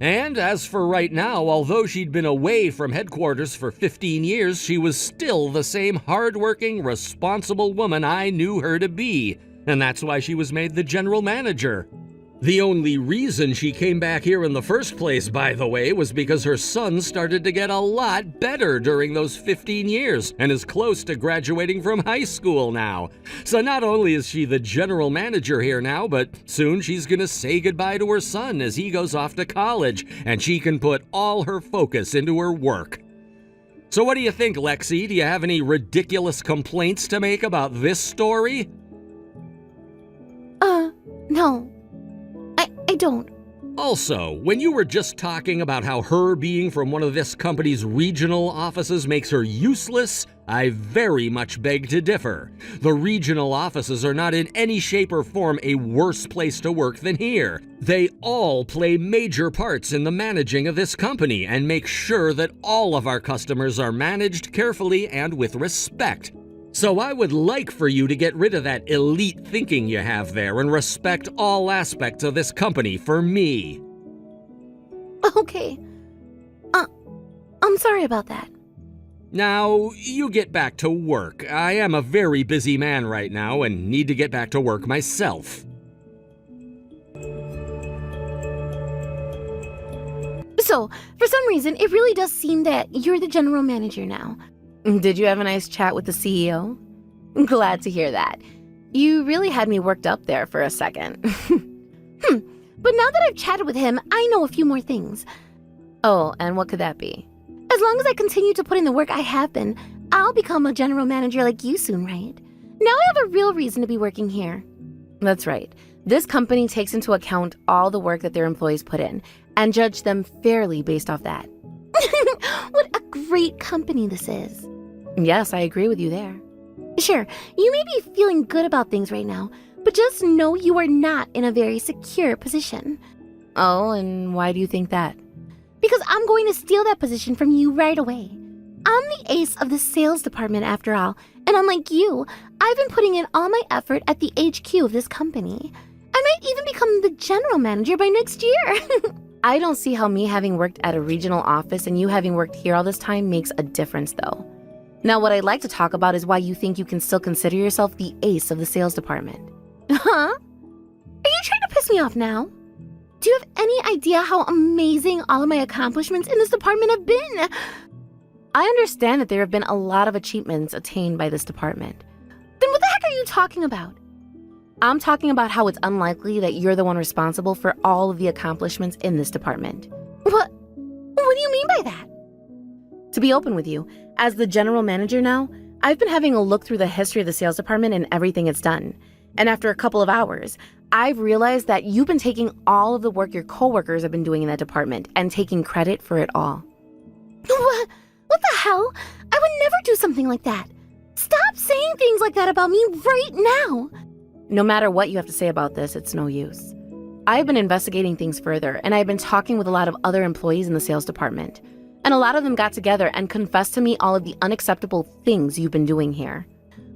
And as for right now, although she'd been away from headquarters for 15 years, she was still the same hardworking, responsible woman I knew her to be. And that's why she was made the general manager. The only reason she came back here in the first place, by the way, was because her son started to get a lot better during those 15 years and is close to graduating from high school now. So not only is she the general manager here now, but soon she's gonna say goodbye to her son as he goes off to college, and she can put all her focus into her work. So what do you think, Lexi? Do you have any ridiculous complaints to make about this story? No. I don't. Also, when you were just talking about how her being from one of this company's regional offices makes her useless, I very much beg to differ. The regional offices are not in any shape or form a worse place to work than here. They all play major parts in the managing of this company and make sure that all of our customers are managed carefully and with respect. So I would like for you to get rid of that elite thinking you have there and respect all aspects of this company for me. Okay. I'm sorry about that. Now, you get back to work. I am a very busy man right now and need to get back to work myself. So, for some reason, it really does seem that you're the general manager now. Did you have a nice chat with the CEO? Glad to hear that. You really had me worked up there for a second. But now that I've chatted with him, I know a few more things. Oh, and what could that be? As long as I continue to put in the work I have been, I'll become a general manager like you soon, right? Now I have a real reason to be working here. That's right. This company takes into account all the work that their employees put in and judge them fairly based off that. What a great company this is. Yes, I agree with you there. Sure, you may be feeling good about things right now, but just know you are not in a very secure position. Oh, and why do you think that? Because I'm going to steal that position from you right away. I'm the ace of the sales department after all, and unlike you, I've been putting in all my effort at the HQ of this company. I might even become the general manager by next year. I don't see how me having worked at a regional office and you having worked here all this time makes a difference, though. Now, what I'd like to talk about is why you think you can still consider yourself the ace of the sales department. Huh? Are you trying to piss me off now? Do you have any idea how amazing all of my accomplishments in this department have been? I understand that there have been a lot of achievements attained by this department. Then what the heck are you talking about? I'm talking about how it's unlikely that you're the one responsible for all of the accomplishments in this department. What do you mean by that? To be open with you, as the general manager now, I've been having a look through the history of the sales department and everything it's done. And after a couple of hours, I've realized that you've been taking all of the work your coworkers have been doing in that department and taking credit for it all. What the hell? I would never do something like that. Stop saying things like that about me right now. No matter what you have to say about this, it's no use. I've been investigating things further, and I've been talking with a lot of other employees in the sales department. And a lot of them got together and confessed to me all of the unacceptable things you've been doing here.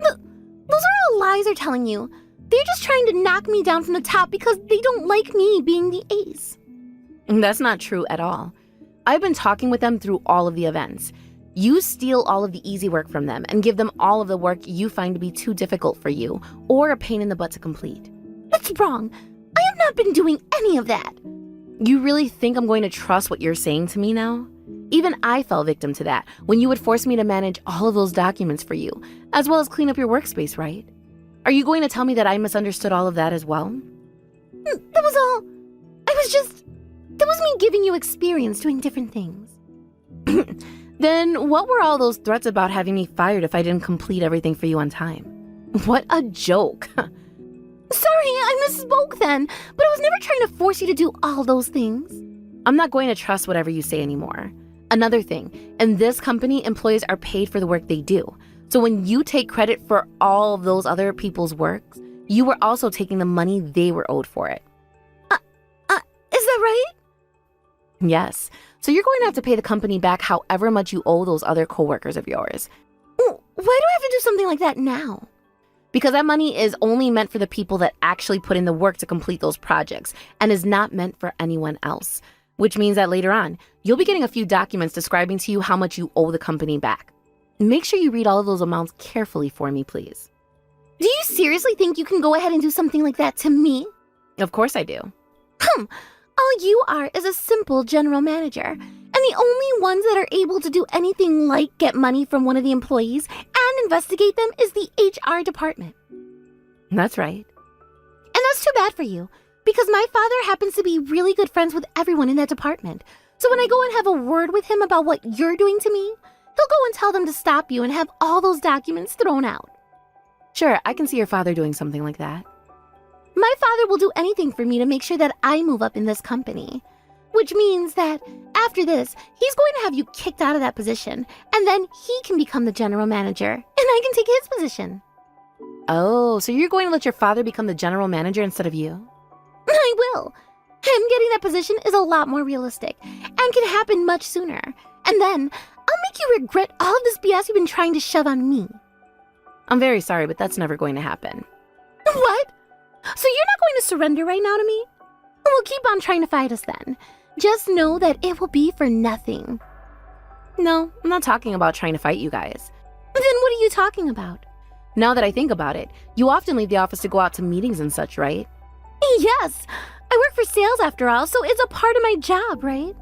Those are all lies they're telling you. They're just trying to knock me down from the top because they don't like me being the ace. And that's not true at all. I've been talking with them through all of the events. You steal all of the easy work from them and give them all of the work you find to be too difficult for you or a pain in the butt to complete. That's wrong. I have not been doing any of that. You really think I'm going to trust what you're saying to me now? Even I fell victim to that when you would force me to manage all of those documents for you, as well as clean up your workspace, right? Are you going to tell me that I misunderstood all of that as well? That was all. That was me giving you experience doing different things. Then what were all those threats about having me fired if I didn't complete everything for you on time? What a joke. Sorry, I misspoke then, but I was never trying to force you to do all those things. I'm not going to trust whatever you say anymore. Another thing, in this company, employees are paid for the work they do. So when you take credit for all of those other people's works, you were also taking the money they were owed for it. Is that right? Yes. So you're going to have to pay the company back however much you owe those other coworkers of yours. Why do I have to do something like that now? Because that money is only meant for the people that actually put in the work to complete those projects and is not meant for anyone else. Which means that later on, you'll be getting a few documents describing to you how much you owe the company back. Make sure you read all of those amounts carefully for me, please. Do you seriously think you can go ahead and do something like that to me? Of course I do. All you are is a simple general manager, and the only ones that are able to do anything like get money from one of the employees and investigate them is the HR department. That's right. And that's too bad for you, because my father happens to be really good friends with everyone in that department. So when I go and have a word with him about what you're doing to me, He'll go and tell them to stop you and have all those documents thrown out. Sure, I can see your father doing something like that. My father will do anything for me to make sure that I move up in this company. Which means that after this, he's going to have you kicked out of that position, and then he can become the general manager, and I can take his position. Oh, so you're going to let your father become the general manager instead of you? I will. Him getting that position is a lot more realistic, and can happen much sooner. And then, I'll make you regret all of this BS you've been trying to shove on me. I'm very sorry, but that's never going to happen. What? So you're not going to surrender right now to me? We'll keep on trying to fight us then. Just know that it will be for nothing. No, I'm not talking about trying to fight you guys. Then what are you talking about? Now that I think about it, you often leave the office to go out to meetings and such, right? Yes. I work for sales after all, so it's a part of my job, right?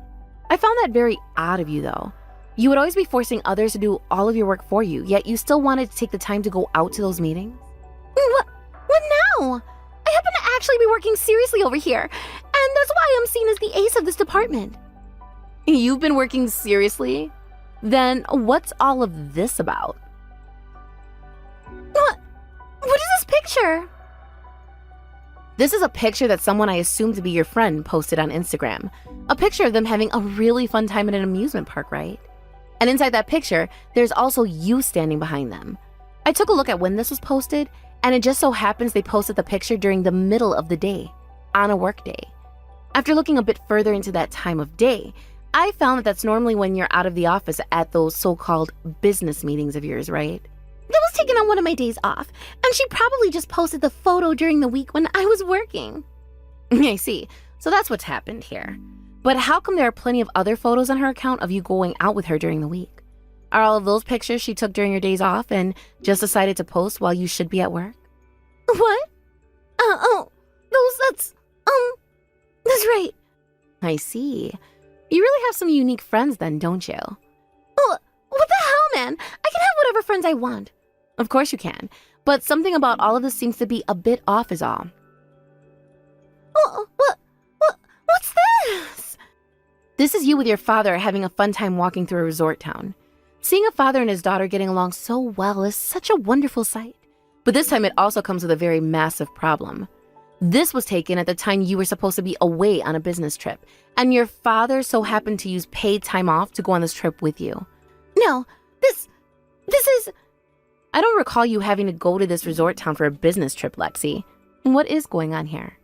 I found that very odd of you, though. You would always be forcing others to do all of your work for you, yet you still wanted to take the time to go out to those meetings? What now? I happen to actually be working seriously over here, and that's why I'm seen as the ace of this department. You've been working seriously? Then what's all of this about? What is this picture? This is a picture that someone I assume to be your friend posted on Instagram. A picture of them having a really fun time at an amusement park, right? And inside that picture, there's also you standing behind them. I took a look at when this was posted, and it just so happens they posted the picture during the middle of the day, on a work day. After looking a bit further into that time of day, I found that that's normally when you're out of the office at those so-called business meetings of yours, right? That was taken on one of my days off, and she probably just posted the photo during the week when I was working. I see. So that's what's happened here. But how come there are plenty of other photos on her account of you going out with her during the week? Are all of those pictures she took during your days off and just decided to post while you should be at work? What? That's right. I see. You really have some unique friends then, don't you? What the hell, man? I can have whatever friends I want. Of course you can, but something about all of this seems to be a bit off is all. What's this? This is you with your father having a fun time walking through a resort town. Seeing a father and his daughter getting along so well is such a wonderful sight. But this time it also comes with a very massive problem. This was taken at the time you were supposed to be away on a business trip, and your father so happened to use paid time off to go on this trip with you. No, this is... I don't recall you having to go to this resort town for a business trip, Lexi. What is going on here?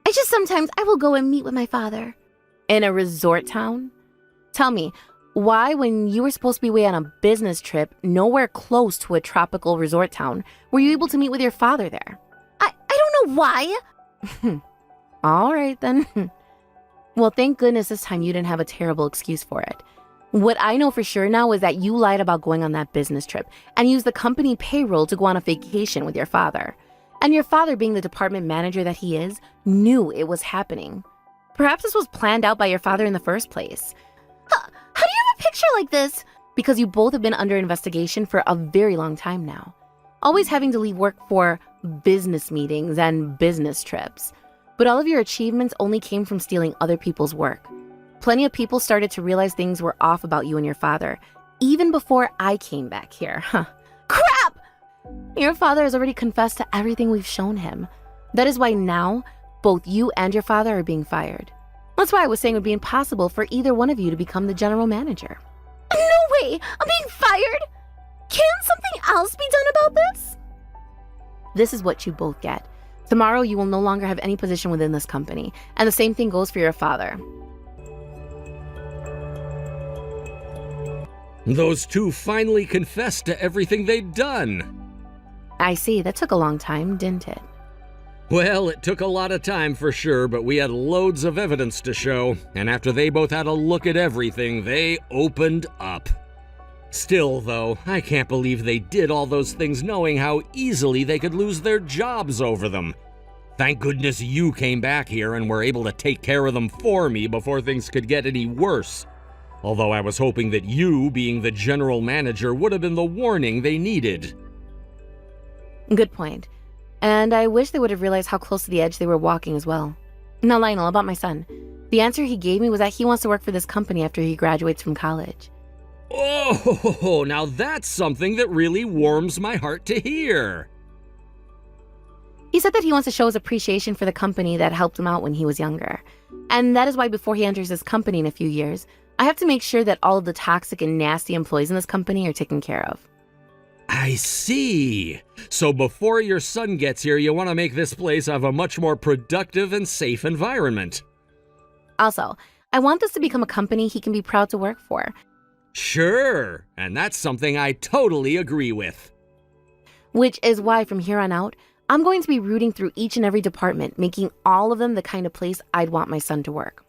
I just sometimes I will go and meet with my father. In a resort town? Tell me, why, when you were supposed to be away on a business trip, nowhere close to a tropical resort town, were you able to meet with your father there? I don't know why. All right, then. Well, thank goodness this time you didn't have a terrible excuse for it. What I know for sure now is that you lied about going on that business trip and used the company payroll to go on a vacation with your father. And your father, being the department manager that he is, knew it was happening. Perhaps this was planned out by your father in the first place. How do you have a picture like this? Because you both have been under investigation for a very long time now. Always having to leave work for business meetings and business trips. But all of your achievements only came from stealing other people's work. Plenty of people started to realize things were off about you and your father, even before I came back here. Crap! Your father has already confessed to everything we've shown him. That is why now, both you and your father are being fired. That's why I was saying it would be impossible for either one of you to become the general manager. No way! I'm being fired? Can something else be done about this? This is what you both get. Tomorrow you will no longer have any position within this company, and the same thing goes for your father. Those two finally confessed to everything they'd done. I see, that took a long time, didn't it? Well, it took a lot of time for sure, but we had loads of evidence to show, and after they both had a look at everything, they opened up. Still, though, I can't believe they did all those things knowing how easily they could lose their jobs over them. Thank goodness you came back here and were able to take care of them for me before things could get any worse. Although I was hoping that you, being the general manager, would have been the warning they needed. Good point. And I wish they would have realized how close to the edge they were walking as well. Now, Lionel, about my son. The answer he gave me was that he wants to work for this company after he graduates from college. Oh, now that's something that really warms my heart to hear. He said that he wants to show his appreciation for the company that helped him out when he was younger. And that is why before he enters this company in a few years, I have to make sure that all of the toxic and nasty employees in this company are taken care of. I see. So before your son gets here, you want to make this place have a much more productive and safe environment. Also, I want this to become a company he can be proud to work for. Sure, and that's something I totally agree with. Which is why from here on out, I'm going to be rooting through each and every department, making all of them the kind of place I'd want my son to work.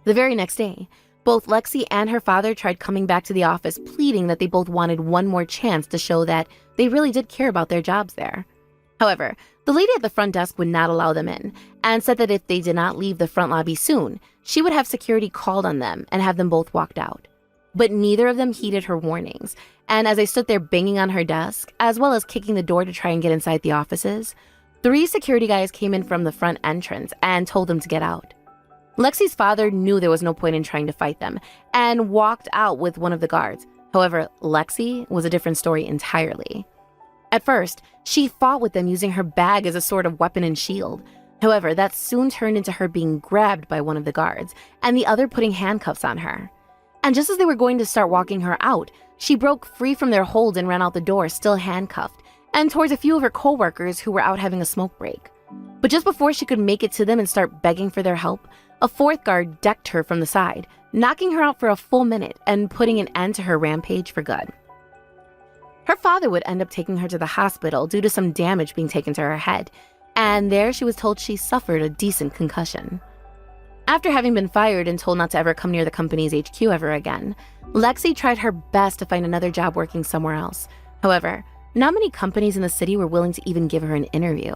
The very next day, both Lexi and her father tried coming back to the office, pleading that they both wanted one more chance to show that they really did care about their jobs there. However, the lady at the front desk would not allow them in and said that if they did not leave the front lobby soon, she would have security called on them and have them both walked out. But neither of them heeded her warnings, and as they stood there banging on her desk, as well as kicking the door to try and get inside the offices, 3 security guys came in from the front entrance and told them to get out. Lexi's father knew there was no point in trying to fight them and walked out with one of the guards. However, Lexi was a different story entirely. At first, she fought with them using her bag as a sort of weapon and shield. However, that soon turned into her being grabbed by one of the guards and the other putting handcuffs on her. And just as they were going to start walking her out, she broke free from their hold and ran out the door, still handcuffed, and towards a few of her co-workers who were out having a smoke break. But just before she could make it to them and start begging for their help, a 4th guard decked her from the side, knocking her out for a full minute and putting an end to her rampage for good. Her father would end up taking her to the hospital due to some damage being taken to her head, and there she was told she suffered a decent concussion. After having been fired and told not to ever come near the company's HQ ever again, Lexi tried her best to find another job working somewhere else. However, not many companies in the city were willing to even give her an interview.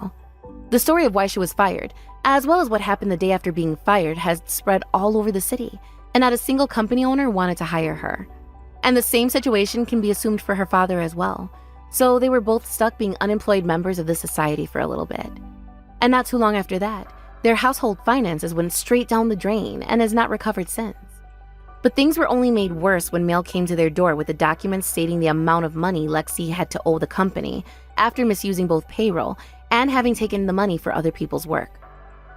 The story of why she was fired, as well as what happened the day after being fired, has spread all over the city, and not a single company owner wanted to hire her. And the same situation can be assumed for her father as well. So they were both stuck being unemployed members of the society for a little bit. And not too long after that, their household finances went straight down the drain and has not recovered since. But things were only made worse when mail came to their door with the documents stating the amount of money Lexi had to owe the company after misusing both payroll and having taken the money for other people's work.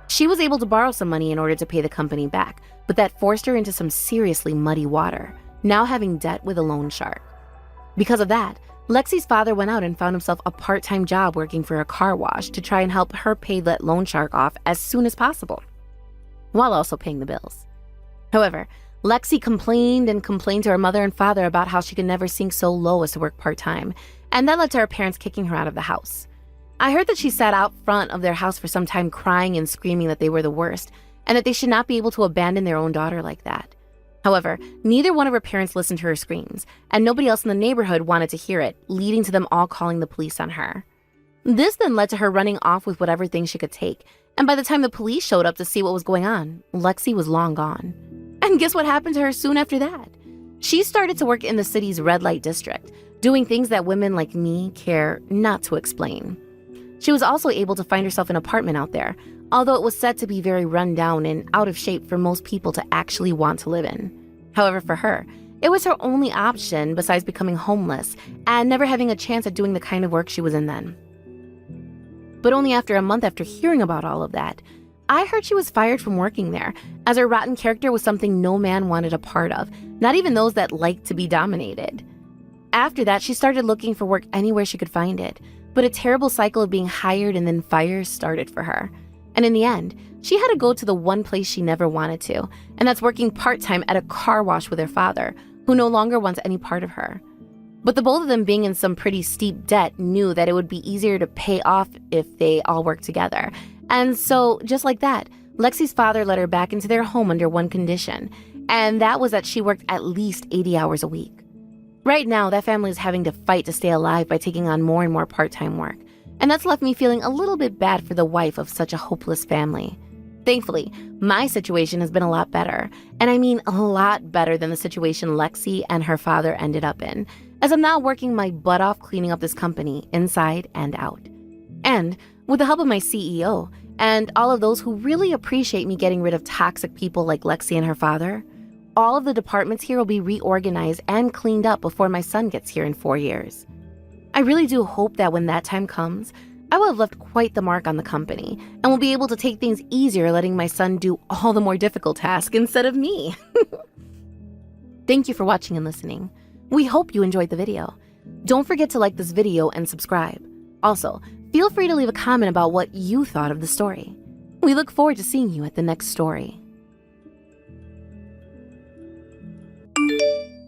She was able to borrow some money in order to pay the company back, but that forced her into some seriously muddy water, now having debt with a loan shark. Because of that, Lexi's father went out and found himself a part-time job working for a car wash to try and help her pay that loan shark off as soon as possible, while also paying the bills. However, Lexi complained and complained to her mother and father about how she could never sink so low as to work part-time, and that led to her parents kicking her out of the house. I heard that she sat out front of their house for some time crying and screaming that they were the worst, and that they should not be able to abandon their own daughter like that. However, neither one of her parents listened to her screams, and nobody else in the neighborhood wanted to hear it, leading to them all calling the police on her. This then led to her running off with whatever things she could take, and by the time the police showed up to see what was going on, Lexi was long gone. And guess what happened to her soon after that? She started to work in the city's red light district, doing things that women like me care not to explain. She was also able to find herself an apartment out there, although it was said to be very run down and out of shape for most people to actually want to live in. However, for her, it was her only option besides becoming homeless and never having a chance at doing the kind of work she was in then. But only after a month after hearing about all of that, I heard she was fired from working there, as her rotten character was something no man wanted a part of, not even those that liked to be dominated. After that, she started looking for work anywhere she could find it, but a terrible cycle of being hired and then fired started for her. And in the end, she had to go to the one place she never wanted to, and that's working part-time at a car wash with her father, who no longer wants any part of her. But the both of them being in some pretty steep debt knew that it would be easier to pay off if they all worked together. And so, just like that, Lexi's father let her back into their home under one condition, and that was that she worked at least 80 hours a week. Right now, that family is having to fight to stay alive by taking on more and more part-time work, and that's left me feeling a little bit bad for the wife of such a hopeless family. Thankfully, my situation has been a lot better, and I mean a lot better than the situation Lexi and her father ended up in, as I'm now working my butt off cleaning up this company inside and out. And with the help of my CEO, and all of those who really appreciate me getting rid of toxic people like Lexi and her father. All of the departments here will be reorganized and cleaned up before my son gets here in 4 years. I really do hope that when that time comes, I will have left quite the mark on the company and will be able to take things easier letting my son do all the more difficult tasks instead of me. Thank you for watching and listening. We hope you enjoyed the video. Don't forget to like this video and subscribe. Also, feel free to leave a comment about what you thought of the story. We look forward to seeing you at the next story.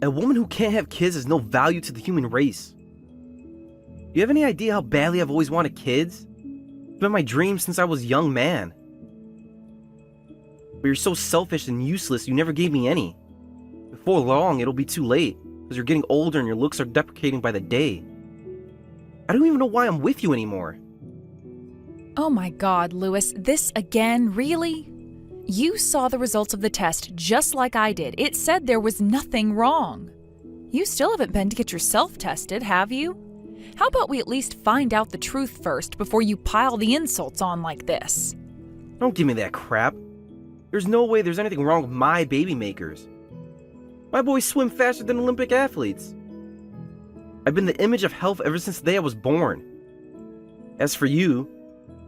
A woman who can't have kids has no value to the human race. Do you have any idea how badly I've always wanted kids? It's been my dream since I was a young man. But you're so selfish and useless, you never gave me any. Before long, it'll be too late, because you're getting older and your looks are deprecating by the day. I don't even know why I'm with you anymore. Oh my God, Lewis, this again, really? You saw the results of the test just like I did. It said there was nothing wrong. You still haven't been to get yourself tested, have you? How about we at least find out the truth first before you pile the insults on like this? Don't give me that crap. There's no way there's anything wrong with my baby makers. My boys swim faster than Olympic athletes. I've been the image of health ever since the day I was born. As for you,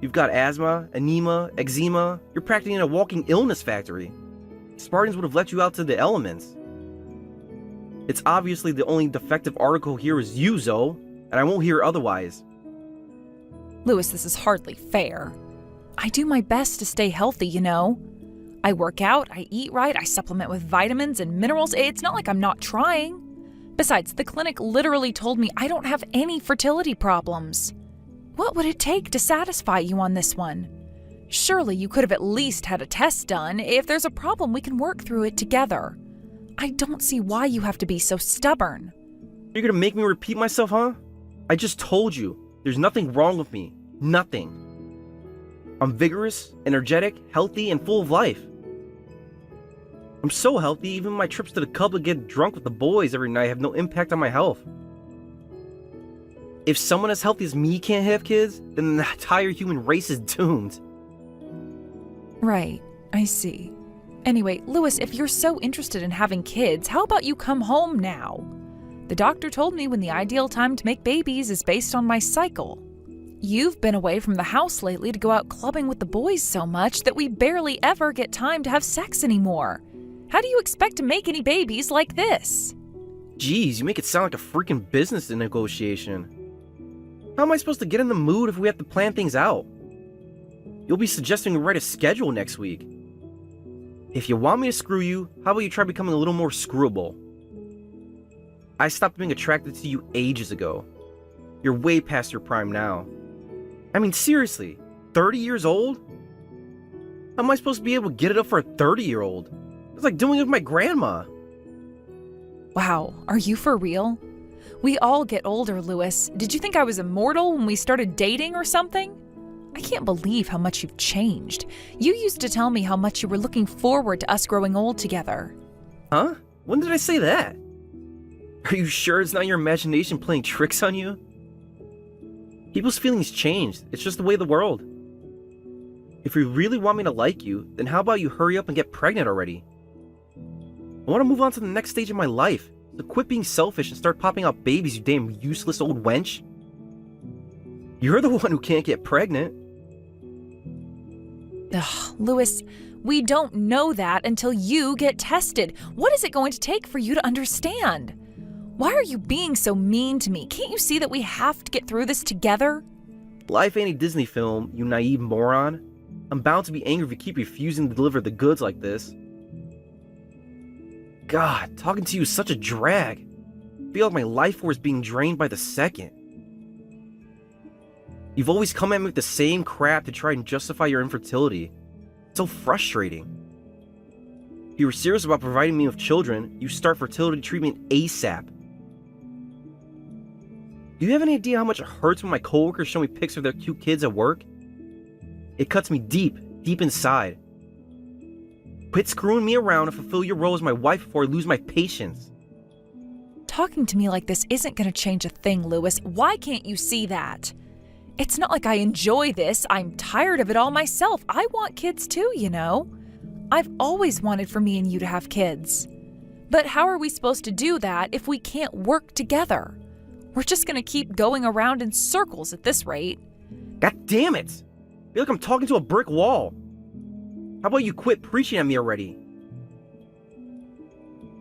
you've got asthma, anemia, eczema. You're practically in a walking illness factory. Spartans would have let you out to the elements. It's obviously the only defective article here is you, Zoe, and I won't hear otherwise. Lewis, this is hardly fair. I do my best to stay healthy, you know. I work out, I eat right, I supplement with vitamins and minerals. It's not like I'm not trying. Besides, the clinic literally told me I don't have any fertility problems. What would it take to satisfy you on this one? Surely you could have at least had a test done. If there's a problem, we can work through it together. I don't see why you have to be so stubborn. You're gonna make me repeat myself, huh? I just told you, there's nothing wrong with me. Nothing. I'm vigorous, energetic, healthy, and full of life. I'm so healthy, even my trips to the club to get drunk with the boys every night have no impact on my health. If someone as healthy as me can't have kids, then the entire human race is doomed. Right, I see. Anyway, Lewis, if you're so interested in having kids, how about you come home now? The doctor told me when the ideal time to make babies is based on my cycle. You've been away from the house lately to go out clubbing with the boys so much that we barely ever get time to have sex anymore. How do you expect to make any babies like this? Jeez, you make it sound like a freaking business negotiation. How am I supposed to get in the mood if we have to plan things out? You'll be suggesting we write a schedule next week. If you want me to screw you, how about you try becoming a little more screwable? I stopped being attracted to you ages ago. You're way past your prime now. I mean, seriously, 30 years old? How am I supposed to be able to get it up for a 30-year-old? It's like doing it with my grandma. Wow, are you for real? We all get older, Lewis. Did you think I was immortal when we started dating or something? I can't believe how much you've changed. You used to tell me how much you were looking forward to us growing old together. Huh? When did I say that? Are you sure it's not your imagination playing tricks on you? People's feelings change. It's just the way of the world. If you really want me to like you, then how about you hurry up and get pregnant already? I want to move on to the next stage of my life. So quit being selfish and start popping out babies, you damn useless old wench. You're the one who can't get pregnant. Ugh, Lewis, we don't know that until you get tested. What is it going to take for you to understand? Why are you being so mean to me? Can't you see that we have to get through this together? Life ain't a Disney film, you naive moron. I'm bound to be angry if you keep refusing to deliver the goods like this. God, talking to you is such a drag. I feel like my life force is being drained by the second. You've always come at me with the same crap to try and justify your infertility. It's so frustrating. If you were serious about providing me with children, you start fertility treatment ASAP. Do you have any idea how much it hurts when my coworkers show me pics of their cute kids at work? It cuts me deep inside. Quit screwing me around and fulfill your role as my wife before I lose my patience. Talking to me like this isn't going to change a thing, Lewis. Why can't you see that? It's not like I enjoy this. I'm tired of it all myself. I want kids too, you know. I've always wanted for me and you to have kids. But how are we supposed to do that if we can't work together? We're just gonna keep going around in circles at this rate. God damn it! I feel like I'm talking to a brick wall. How about you quit preaching at me already?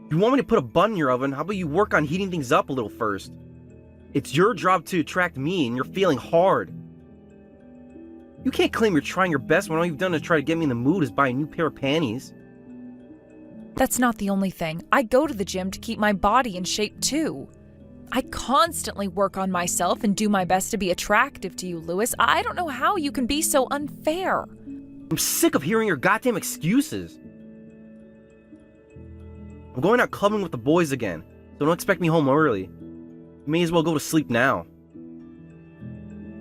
If you want me to put a bun in your oven, how about you work on heating things up a little first? It's your job to attract me, and you're feeling hard. You can't claim you're trying your best when all you've done to try to get me in the mood is buy a new pair of panties. That's not the only thing. I go to the gym to keep my body in shape too. I constantly work on myself and do my best to be attractive to you, Lewis. I don't know how you can be so unfair. I'm sick of hearing your goddamn excuses. I'm going out clubbing with the boys again, so don't expect me home early. You may as well go to sleep now.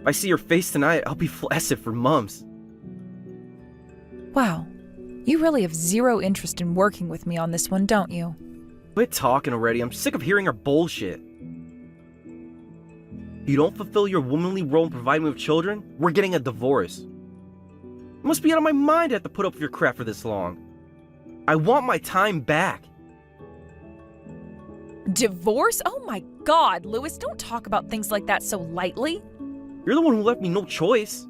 If I see your face tonight, I'll be flaccid for months. Wow, you really have zero interest in working with me on this one, don't you? Quit talking already. I'm sick of hearing your bullshit. If you don't fulfill your womanly role in providing me with children, we're getting a divorce. I must be out of my mind to have to put up with your crap for this long. I want my time back. Divorce? Oh my God, Lewis, don't talk about things like that so lightly. You're the one who left me no choice.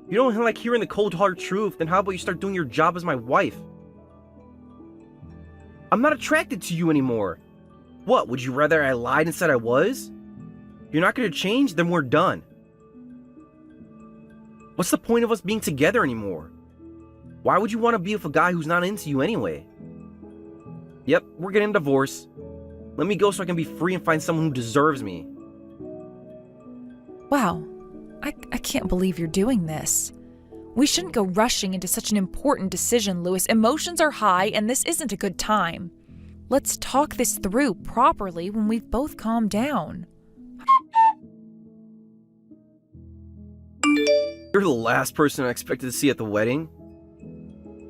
If you don't like hearing the cold hard truth, then how about you start doing your job as my wife? I'm not attracted to you anymore. What, would you rather I lied and said I was? If you're not going to change, then we're done. What's the point of us being together anymore? Why would you want to be with a guy who's not into you anyway? Yep, we're getting a divorce. Let me go so I can be free and find someone who deserves me. Wow, I can't believe you're doing this. We shouldn't go rushing into such an important decision, Lewis. Emotions are high, and this isn't a good time. Let's talk this through properly when we've both calmed down. You're the last person I expected to see at the wedding.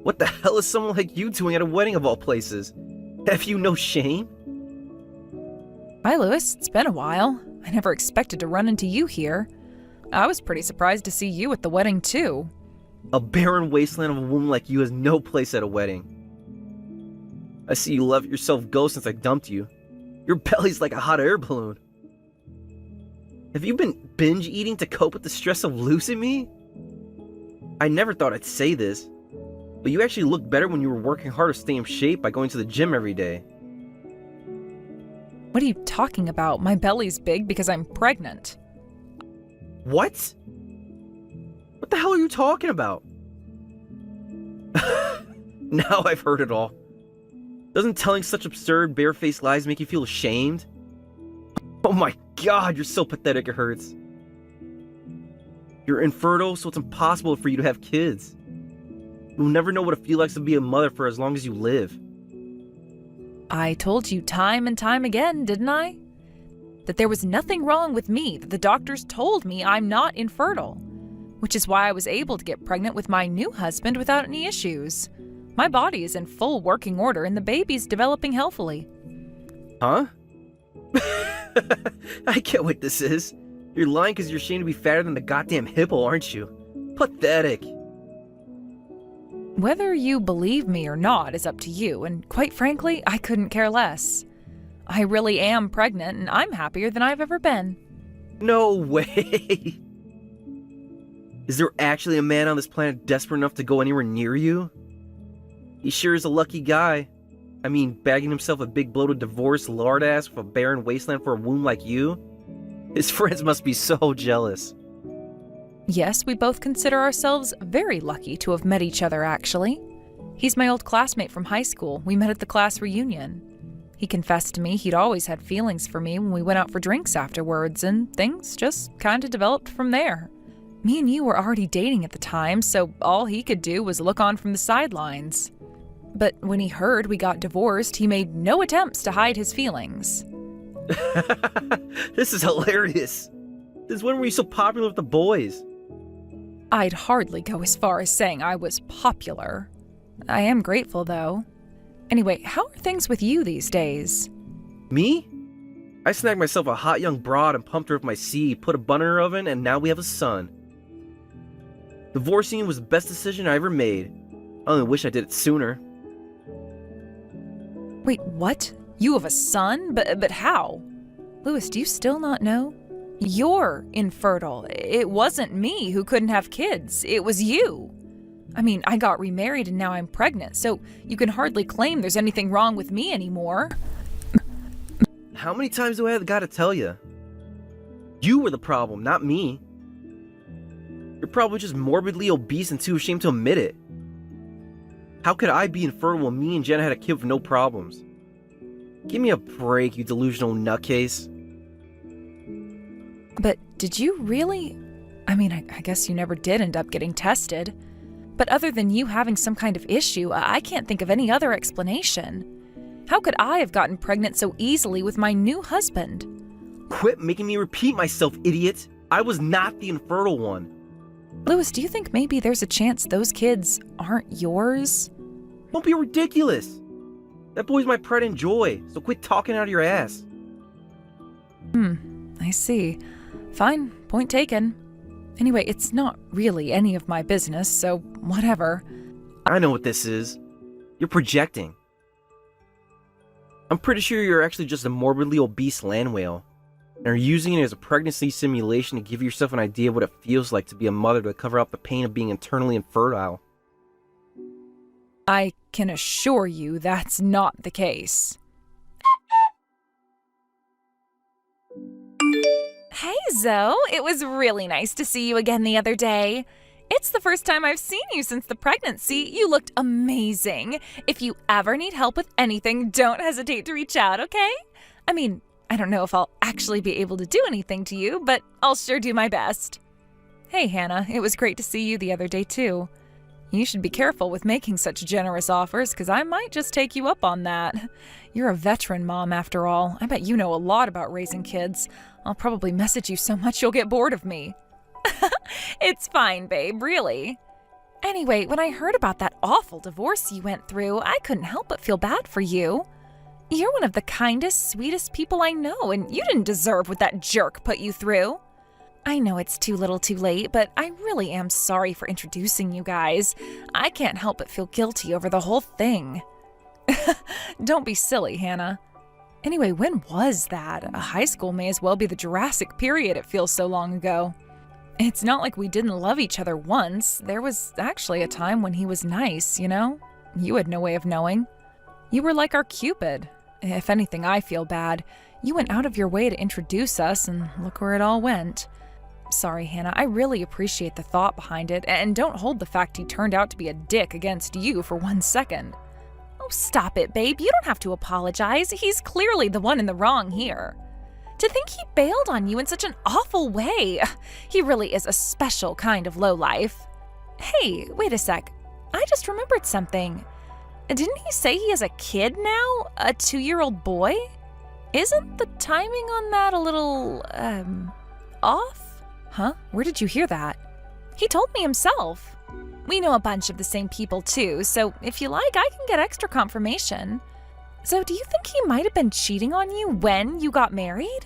What the hell is someone like you doing at a wedding of all places? Have you no shame? Hi, Lewis. It's been a while. I never expected to run into you here. I was pretty surprised to see you at the wedding, too. A barren wasteland of a woman like you has no place at a wedding. I see you let yourself go since I dumped you. Your belly's like a hot air balloon. Have you been binge eating to cope with the stress of losing me? I never thought I'd say this, but you actually look better when you were working hard to stay in shape by going to the gym every day. What are you talking about? My belly's big because I'm pregnant. What? What the hell are you talking about? Now I've heard it all. Doesn't telling such absurd, barefaced lies make you feel ashamed? Oh my god, you're so pathetic it hurts. You're infertile, so it's impossible for you to have kids. You'll never know what it feels like to be a mother for as long as you live. I told you time and time again, didn't I? That there was nothing wrong with me, that the doctors told me I'm not infertile. Which is why I was able to get pregnant with my new husband without any issues. My body is in full working order and the baby's developing healthily. Huh? I get what this is. You're lying because you're ashamed to be fatter than the goddamn hippo, aren't you? Pathetic. Whether you believe me or not is up to you, and quite frankly, I couldn't care less. I really am pregnant, and I'm happier than I've ever been. No way. Is there actually a man on this planet desperate enough to go anywhere near you? He sure is a lucky guy. I mean, bagging himself a big bloated divorced lard ass with a barren wasteland for a womb like you? His friends must be so jealous. Yes, we both consider ourselves very lucky to have met each other, actually. He's my old classmate from high school. We met at the class reunion. He confessed to me he'd always had feelings for me when we went out for drinks afterwards, and things just kind of developed from there. Me and you were already dating at the time, so all he could do was look on from the sidelines. But when he heard we got divorced, he made no attempts to hide his feelings. This is hilarious. Since when were you so popular with the boys? I'd hardly go as far as saying I was popular. I am grateful, though. Anyway, how are things with you these days? Me? I snagged myself a hot young broad and pumped her with my seed, put a bun in her oven, and now we have a son. Divorcing you was the best decision I ever made. I only wish I did it sooner. Wait, what? You have a son? But how? Louis, do you still not know? You're infertile. It wasn't me who couldn't have kids. It was you. I mean, I got remarried and now I'm pregnant, so you can hardly claim there's anything wrong with me anymore. How many times do I got to tell you? You were the problem, not me. You're probably just morbidly obese and too ashamed to admit it. How could I be infertile when me and Jenna had a kid with no problems? Give me a break, you delusional nutcase. But did you really? I mean, I guess you never did end up getting tested. But other than you having some kind of issue, I can't think of any other explanation. How could I have gotten pregnant so easily with my new husband? Quit making me repeat myself, idiot! I was not the infertile one. Louis, do you think maybe there's a chance those kids aren't yours? Don't be ridiculous! That boy's my pride and joy, so quit talking out of your ass. I see. Fine, point taken. Anyway, it's not really any of my business, so whatever. I know what this is. You're projecting. I'm pretty sure you're actually just a morbidly obese land whale, and are using it as a pregnancy simulation to give yourself an idea of what it feels like to be a mother to cover up the pain of being internally infertile. I can assure you that's not the case. Hey, Zoe. It was really nice to see you again the other day. It's the first time I've seen you since the pregnancy. You looked amazing. If you ever need help with anything, don't hesitate to reach out, okay? I mean, I don't know if I'll actually be able to do anything to you, but I'll sure do my best. Hey, Hannah. It was great to see you the other day, too. You should be careful with making such generous offers, because I might just take you up on that. You're a veteran mom, after all. I bet you know a lot about raising kids. I'll probably message you so much you'll get bored of me. It's fine, babe, really. Anyway, when I heard about that awful divorce you went through, I couldn't help but feel bad for you. You're one of the kindest, sweetest people I know, and you didn't deserve what that jerk put you through. I know it's too little too late, but I really am sorry for introducing you guys. I can't help but feel guilty over the whole thing. Don't be silly, Hannah. Anyway, when was that? High school may as well be the Jurassic period, it feels so long ago. It's not like we didn't love each other once. There was actually a time when he was nice, you know? You had no way of knowing. You were like our Cupid. If anything, I feel bad. You went out of your way to introduce us, and look where it all went. Sorry, Hannah, I really appreciate the thought behind it, and don't hold the fact he turned out to be a dick against you for 1 second. Oh, stop it, babe. You don't have to apologize. He's clearly the one in the wrong here. To think he bailed on you in such an awful way. He really is a special kind of lowlife. Hey, wait a sec. I just remembered something. Didn't he say he has a kid now? A 2-year-old boy? Isn't the timing on that a little, off? Huh? Where did you hear that? He told me himself. We know a bunch of the same people too, so if you like, I can get extra confirmation. So do you think he might have been cheating on you when you got married?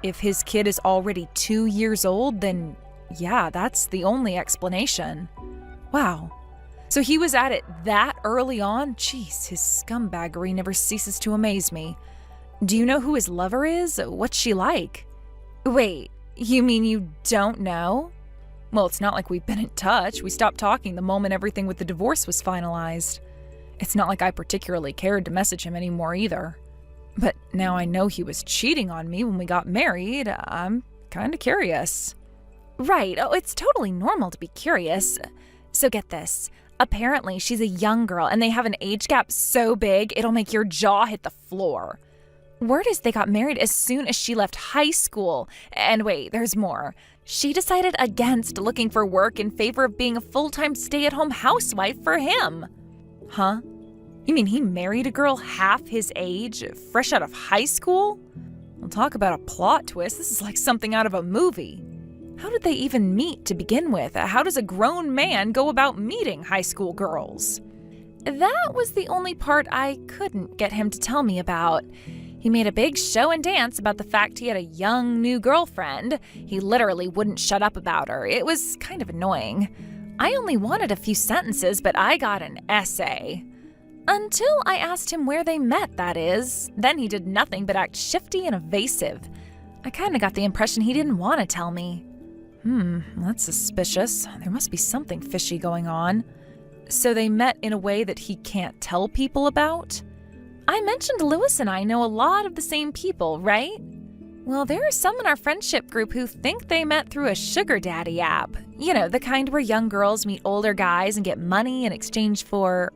If his kid is already 2 years old, then yeah, that's the only explanation. Wow. So he was at it that early on? Jeez, his scumbaggery never ceases to amaze me. Do you know who his lover is? What's she like? Wait, you mean you don't know? Well, it's not like we've been in touch. We stopped talking the moment everything with the divorce was finalized. It's not like I particularly cared to message him anymore either. But now I know he was cheating on me when we got married. I'm kind of curious. Right. Oh, it's totally normal to be curious. So get this. Apparently, she's a young girl, and they have an age gap so big, it'll make your jaw hit the floor. Word is they got married as soon as she left high school. And wait, there's more. She decided against looking for work in favor of being a full-time stay-at-home housewife for him. Huh? You mean he married a girl half his age, fresh out of high school? We'll talk about a plot twist. This is like something out of a movie. How did they even meet to begin with? How does a grown man go about meeting high school girls? That was the only part I couldn't get him to tell me about. He made a big show and dance about the fact he had a young new girlfriend. He literally wouldn't shut up about her. It was kind of annoying. I only wanted a few sentences, but I got an essay. Until I asked him where they met, that is. Then he did nothing but act shifty and evasive. I kind of got the impression he didn't want to tell me. That's suspicious. There must be something fishy going on. So they met in a way that he can't tell people about? I mentioned Lewis and I know a lot of the same people, right? Well, there are some in our friendship group who think they met through a sugar daddy app. You know, the kind where young girls meet older guys and get money in exchange for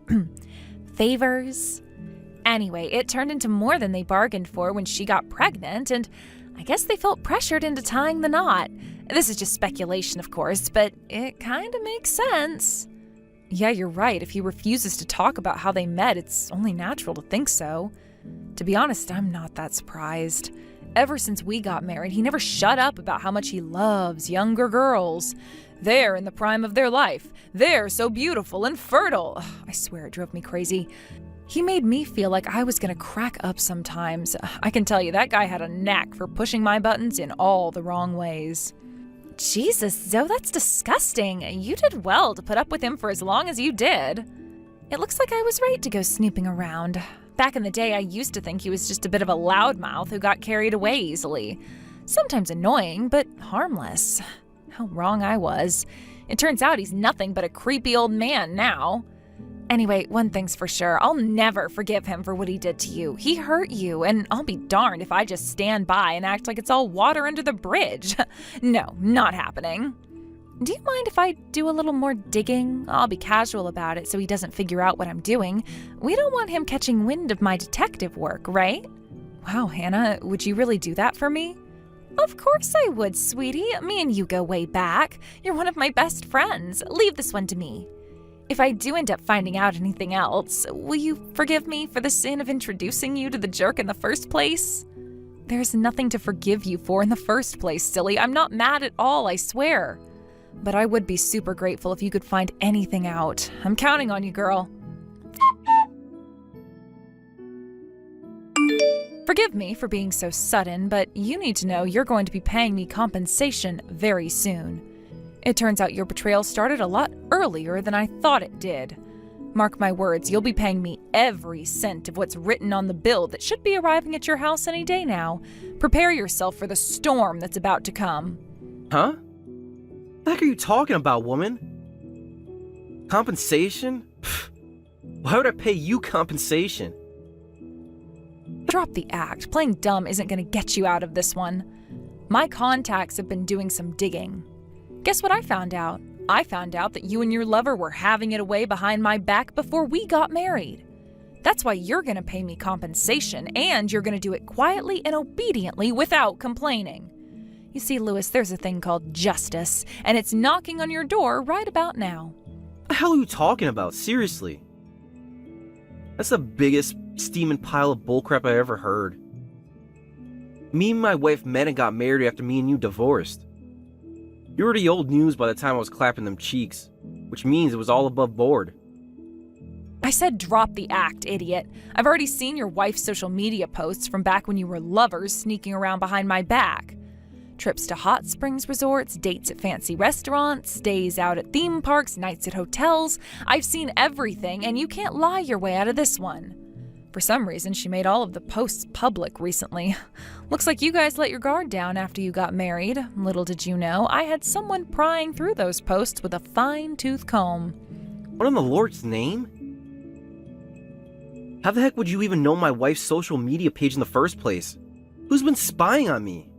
favors. Anyway, it turned into more than they bargained for when she got pregnant, and I guess they felt pressured into tying the knot. This is just speculation, of course, but it kind of makes sense. Yeah, you're right. If he refuses to talk about how they met, it's only natural to think so. To be honest, I'm not that surprised. Ever since we got married, he never shut up about how much he loves younger girls. They're in the prime of their life. They're so beautiful and fertile. Ugh, I swear it drove me crazy. He made me feel like I was gonna crack up sometimes. I can tell you, that guy had a knack for pushing my buttons in all the wrong ways. Jesus, Zoe, that's disgusting. You did well to put up with him for as long as you did. It looks like I was right to go snooping around. Back in the day, I used to think he was just a bit of a loudmouth who got carried away easily. Sometimes annoying, but harmless. How wrong I was. It turns out he's nothing but a creepy old man now. Anyway, one thing's for sure, I'll never forgive him for what he did to you. He hurt you, and I'll be darned if I just stand by and act like it's all water under the bridge. No, not happening. Do you mind if I do a little more digging? I'll be casual about it so he doesn't figure out what I'm doing. We don't want him catching wind of my detective work, right? Wow, Hannah, would you really do that for me? Of course I would, sweetie. Me and you go way back. You're one of my best friends. Leave this one to me. If I do end up finding out anything else, will you forgive me for the sin of introducing you to the jerk in the first place? There's nothing to forgive you for in the first place, silly. I'm not mad at all, I swear. But I would be super grateful if you could find anything out. I'm counting on you, girl. Forgive me for being so sudden, but you need to know you're going to be paying me compensation very soon. It turns out your betrayal started a lot earlier than I thought it did. Mark my words, you'll be paying me every cent of what's written on the bill that should be arriving at your house any day now. Prepare yourself for the storm that's about to come. Huh? What the heck are you talking about, woman? Compensation? Pfft. Why would I pay you compensation? Drop the act. Playing dumb isn't going to get you out of this one. My contacts have been doing some digging. Guess what I found out? I found out that you and your lover were having it away behind my back before we got married. That's why you're going to pay me compensation, and you're going to do it quietly and obediently without complaining. You see, Lewis, there's a thing called justice, and it's knocking on your door right about now. What the hell are you talking about? Seriously? That's the biggest steaming pile of bullcrap I ever heard. Me and my wife met and got married after me and you divorced. You were the old news by the time I was clapping them cheeks, which means it was all above board. I said drop the act, idiot. I've already seen your wife's social media posts from back when you were lovers sneaking around behind my back. Trips to hot springs resorts, dates at fancy restaurants, days out at theme parks, nights at hotels. I've seen everything, and you can't lie your way out of this one. For some reason, she made all of the posts public recently. Looks like you guys let your guard down after you got married. Little did you know, I had someone prying through those posts with a fine-tooth comb. What in the Lord's name? How the heck would you even know my wife's social media page in the first place? Who's been spying on me?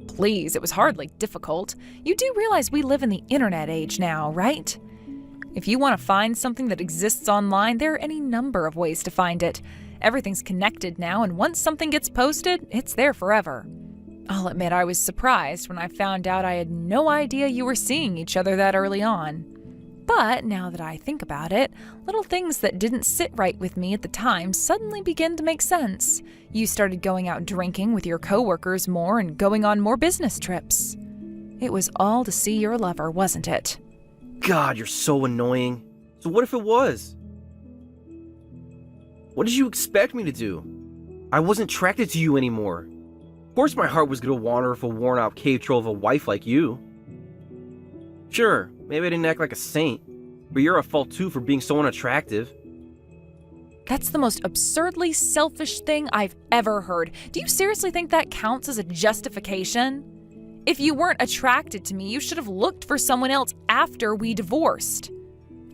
Please, it was hardly difficult. You do realize we live in the internet age now, right? If you want to find something that exists online, there are any number of ways to find it. Everything's connected now, and once something gets posted, it's there forever. I'll admit I was surprised when I found out I had no idea you were seeing each other that early on. But now that I think about it, little things that didn't sit right with me at the time suddenly begin to make sense. You started going out drinking with your coworkers more and going on more business trips. It was all to see your lover, wasn't it? God, you're so annoying. So what if it was? What did you expect me to do? I wasn't attracted to you anymore. Of course my heart was gonna wander with a worn-out cave troll of a wife like you. Sure, maybe I didn't act like a saint, but you're at fault too for being so unattractive. That's the most absurdly selfish thing I've ever heard. Do you seriously think that counts as a justification? If you weren't attracted to me, you should have looked for someone else after we divorced.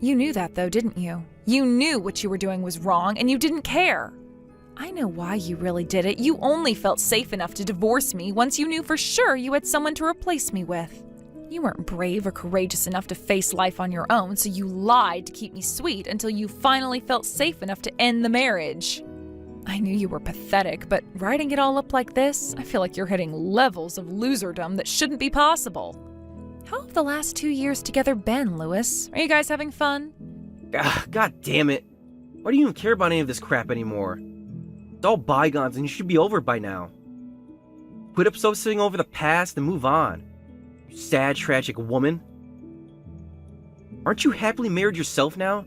You knew that though, didn't you? You knew what you were doing was wrong and you didn't care. I know why you really did it. You only felt safe enough to divorce me once you knew for sure you had someone to replace me with. You weren't brave or courageous enough to face life on your own, so you lied to keep me sweet until you finally felt safe enough to end the marriage. I knew you were pathetic, but writing it all up like this, I feel like you're hitting levels of loserdom that shouldn't be possible. How have the last 2 years together been, Lewis? Are you guys having fun? God damn it. Why do you even care about any of this crap anymore? It's all bygones and you should be over it by now. Quit obsessing over the past and move on. You sad, tragic woman. Aren't you happily married yourself now?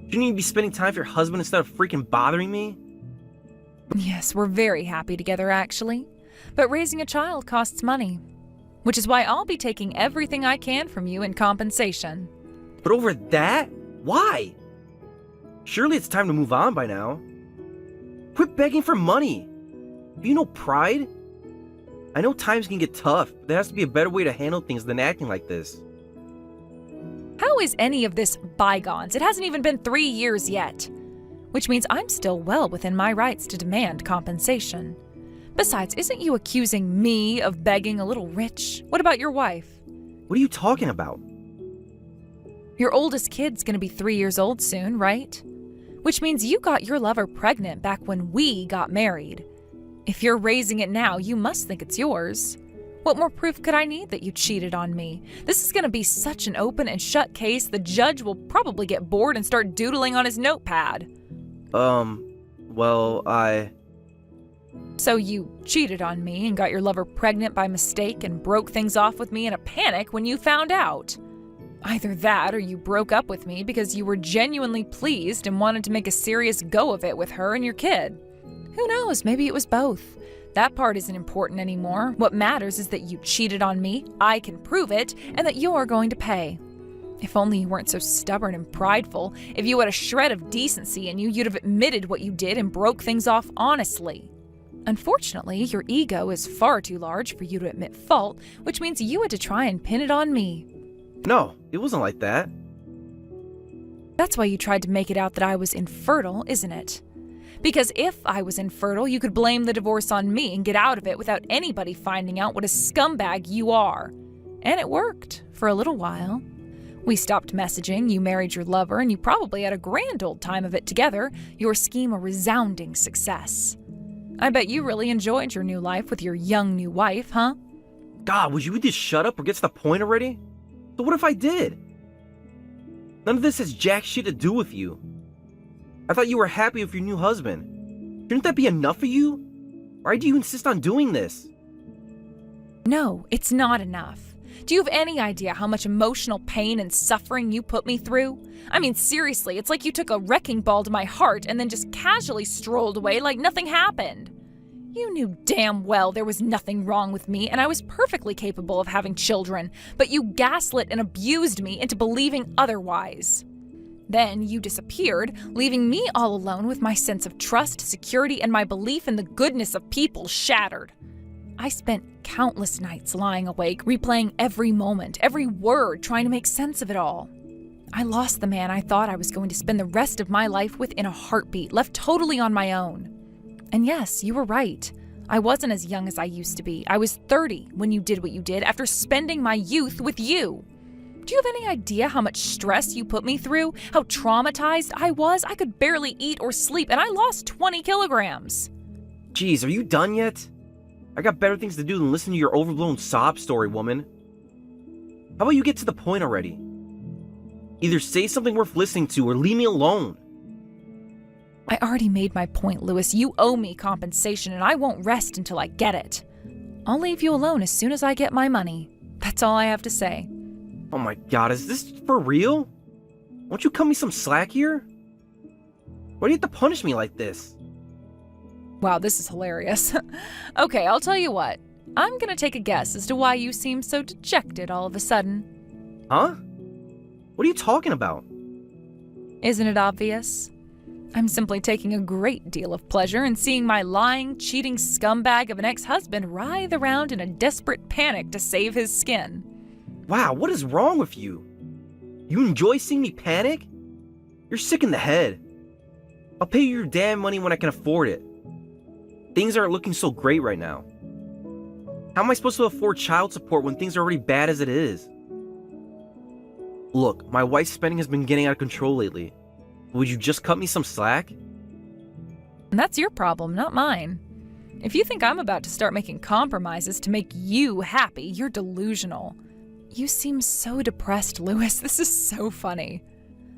Shouldn't you be spending time with your husband instead of freaking bothering me? Yes, we're very happy together, actually. But raising a child costs money. Which is why I'll be taking everything I can from you in compensation. But over that? Why? Surely it's time to move on by now. Quit begging for money. Have you no pride? I know times can get tough, but there has to be a better way to handle things than acting like this. How is any of this bygones? It hasn't even been 3 years yet. Which means I'm still well within my rights to demand compensation. Besides, isn't you accusing me of begging a little rich? What about your wife? What are you talking about? Your oldest kid's gonna be 3 years old soon, right? Which means you got your lover pregnant back when we got married. If you're raising it now, you must think it's yours. What more proof could I need that you cheated on me? This is gonna be such an open and shut case, the judge will probably get bored and start doodling on his notepad. Well, So you cheated on me and got your lover pregnant by mistake and broke things off with me in a panic when you found out. Either that or you broke up with me because you were genuinely pleased and wanted to make a serious go of it with her and your kid. Who knows, maybe it was both. That part isn't important anymore. What matters is that you cheated on me, I can prove it, and that you're going to pay. If only you weren't so stubborn and prideful. If you had a shred of decency in you, you'd have admitted what you did and broke things off honestly. Unfortunately, your ego is far too large for you to admit fault, which means you had to try and pin it on me. no, it wasn't like that. That's why you tried to make it out that I was infertile, isn't it? Because if I was infertile, you could blame the divorce on me and get out of it without anybody finding out what a scumbag you are. And it worked, for a little while. We stopped messaging, you married your lover, and you probably had a grand old time of it together, your scheme a resounding success. I bet you really enjoyed your new life with your young new wife, huh? God, would you just shut up or get to the point already? So what if I did? None of this has jack shit to do with you. I thought you were happy with your new husband. Shouldn't that be enough for you? Why do you insist on doing this? No, it's not enough. Do you have any idea how much emotional pain and suffering you put me through? I mean, seriously, it's like you took a wrecking ball to my heart and then just casually strolled away like nothing happened. You knew damn well there was nothing wrong with me and I was perfectly capable of having children, but you gaslit and abused me into believing otherwise. Then you disappeared, leaving me all alone with my sense of trust, security, and my belief in the goodness of people shattered. I spent countless nights lying awake, replaying every moment, every word, trying to make sense of it all. I lost the man I thought I was going to spend the rest of my life with in a heartbeat, left totally on my own. And yes, you were right. I wasn't as young as I used to be. I was 30 when you did what you did after spending my youth with you. Do you have any idea how much stress you put me through? How traumatized I was? I could barely eat or sleep, and I lost 20 kilograms. Jeez, are you done yet? I got better things to do than listen to your overblown sob story, woman. How about you get to the point already? Either say something worth listening to or leave me alone. I already made my point, Lewis. You owe me compensation, and I won't rest until I get it. I'll leave you alone as soon as I get my money. That's all I have to say. Oh my god, is this for real? Won't you cut me some slack here? Why do you have to punish me like this? Wow, this is hilarious. Okay, I'll tell you what. I'm gonna take a guess as to why you seem so dejected all of a sudden. Huh? What are you talking about? Isn't it obvious? I'm simply taking a great deal of pleasure in seeing my lying, cheating scumbag of an ex-husband writhe around in a desperate panic to save his skin. Wow, what is wrong with you? You enjoy seeing me panic? You're sick in the head. I'll pay you your damn money when I can afford it. Things aren't looking so great right now. How am I supposed to afford child support when things are already bad as it is? Look, my wife's spending has been getting out of control lately. Would you just cut me some slack? And that's your problem, not mine. If you think I'm about to start making compromises to make you happy, you're delusional. You seem so depressed, Lewis. This is so funny.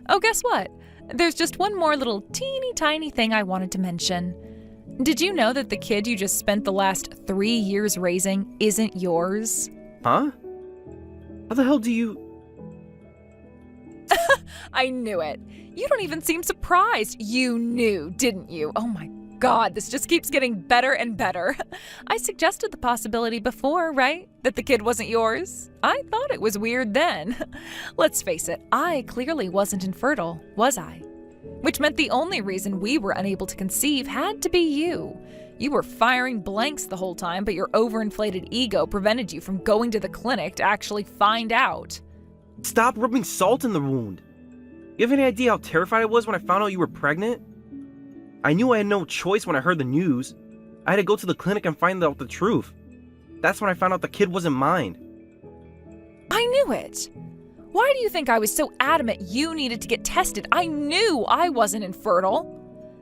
Oh, guess what? There's just one more little teeny tiny thing I wanted to mention. Did you know that the kid you just spent the last 3 years raising isn't yours? Huh? How the hell do you... I knew it. You don't even seem surprised. You knew, didn't you? Oh my God, this just keeps getting better and better. I suggested the possibility before, right? That the kid wasn't yours? I thought it was weird then. Let's face it, I clearly wasn't infertile, was I? Which meant the only reason we were unable to conceive had to be you. You were firing blanks the whole time, but your overinflated ego prevented you from going to the clinic to actually find out. Stop rubbing salt in the wound. You have any idea how terrified I was when I found out you were pregnant? I knew I had no choice when I heard the news. I had to go to the clinic and find out the truth. That's when I found out the kid wasn't mine. I knew it. Why do you think I was so adamant you needed to get tested? I knew I wasn't infertile.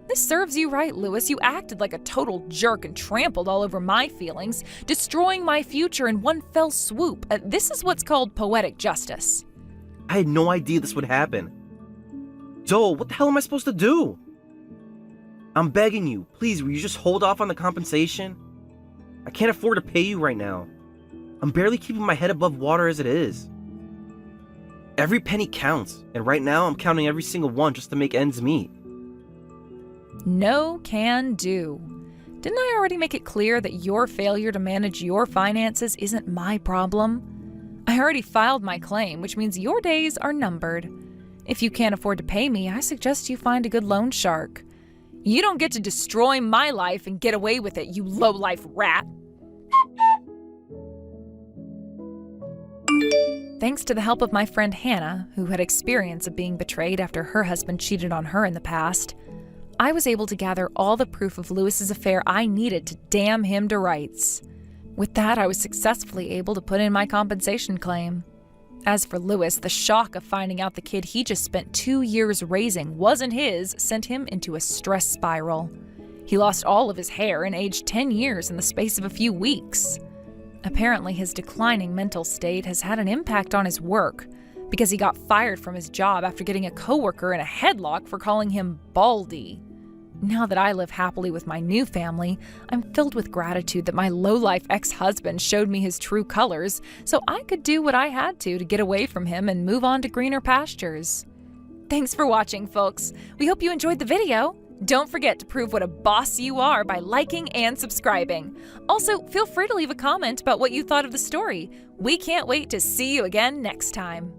This serves you right, Lewis. You acted like a total jerk and trampled all over my feelings, destroying my future in one fell swoop. This is what's called poetic justice. I had no idea this would happen. Joel, what the hell am I supposed to do? I'm begging you, please, will you just hold off on the compensation? I can't afford to pay you right now. I'm barely keeping my head above water as it is. Every penny counts, and right now I'm counting every single one just to make ends meet. No can do. Didn't I already make it clear that your failure to manage your finances isn't my problem? I already filed my claim, which means your days are numbered. If you can't afford to pay me, I suggest you find a good loan shark. You don't get to destroy my life and get away with it, you low-life rat. Thanks to the help of my friend Hannah, who had experience of being betrayed after her husband cheated on her in the past, I was able to gather all the proof of Lewis's affair I needed to damn him to rights. With that, I was successfully able to put in my compensation claim. As for Lewis, the shock of finding out the kid he just spent 2 years raising wasn't his sent him into a stress spiral. He lost all of his hair and aged 10 years in the space of a few weeks. Apparently, his declining mental state has had an impact on his work, because he got fired from his job after getting a coworker in a headlock for calling him Baldy. Now that I live happily with my new family, I'm filled with gratitude that my low-life ex-husband showed me his true colors so I could do what I had to get away from him and move on to greener pastures. Thanks for watching, folks. We hope you enjoyed the video. Don't forget to prove what a boss you are by liking and subscribing. Also, feel free to leave a comment about what you thought of the story. We can't wait to see you again next time.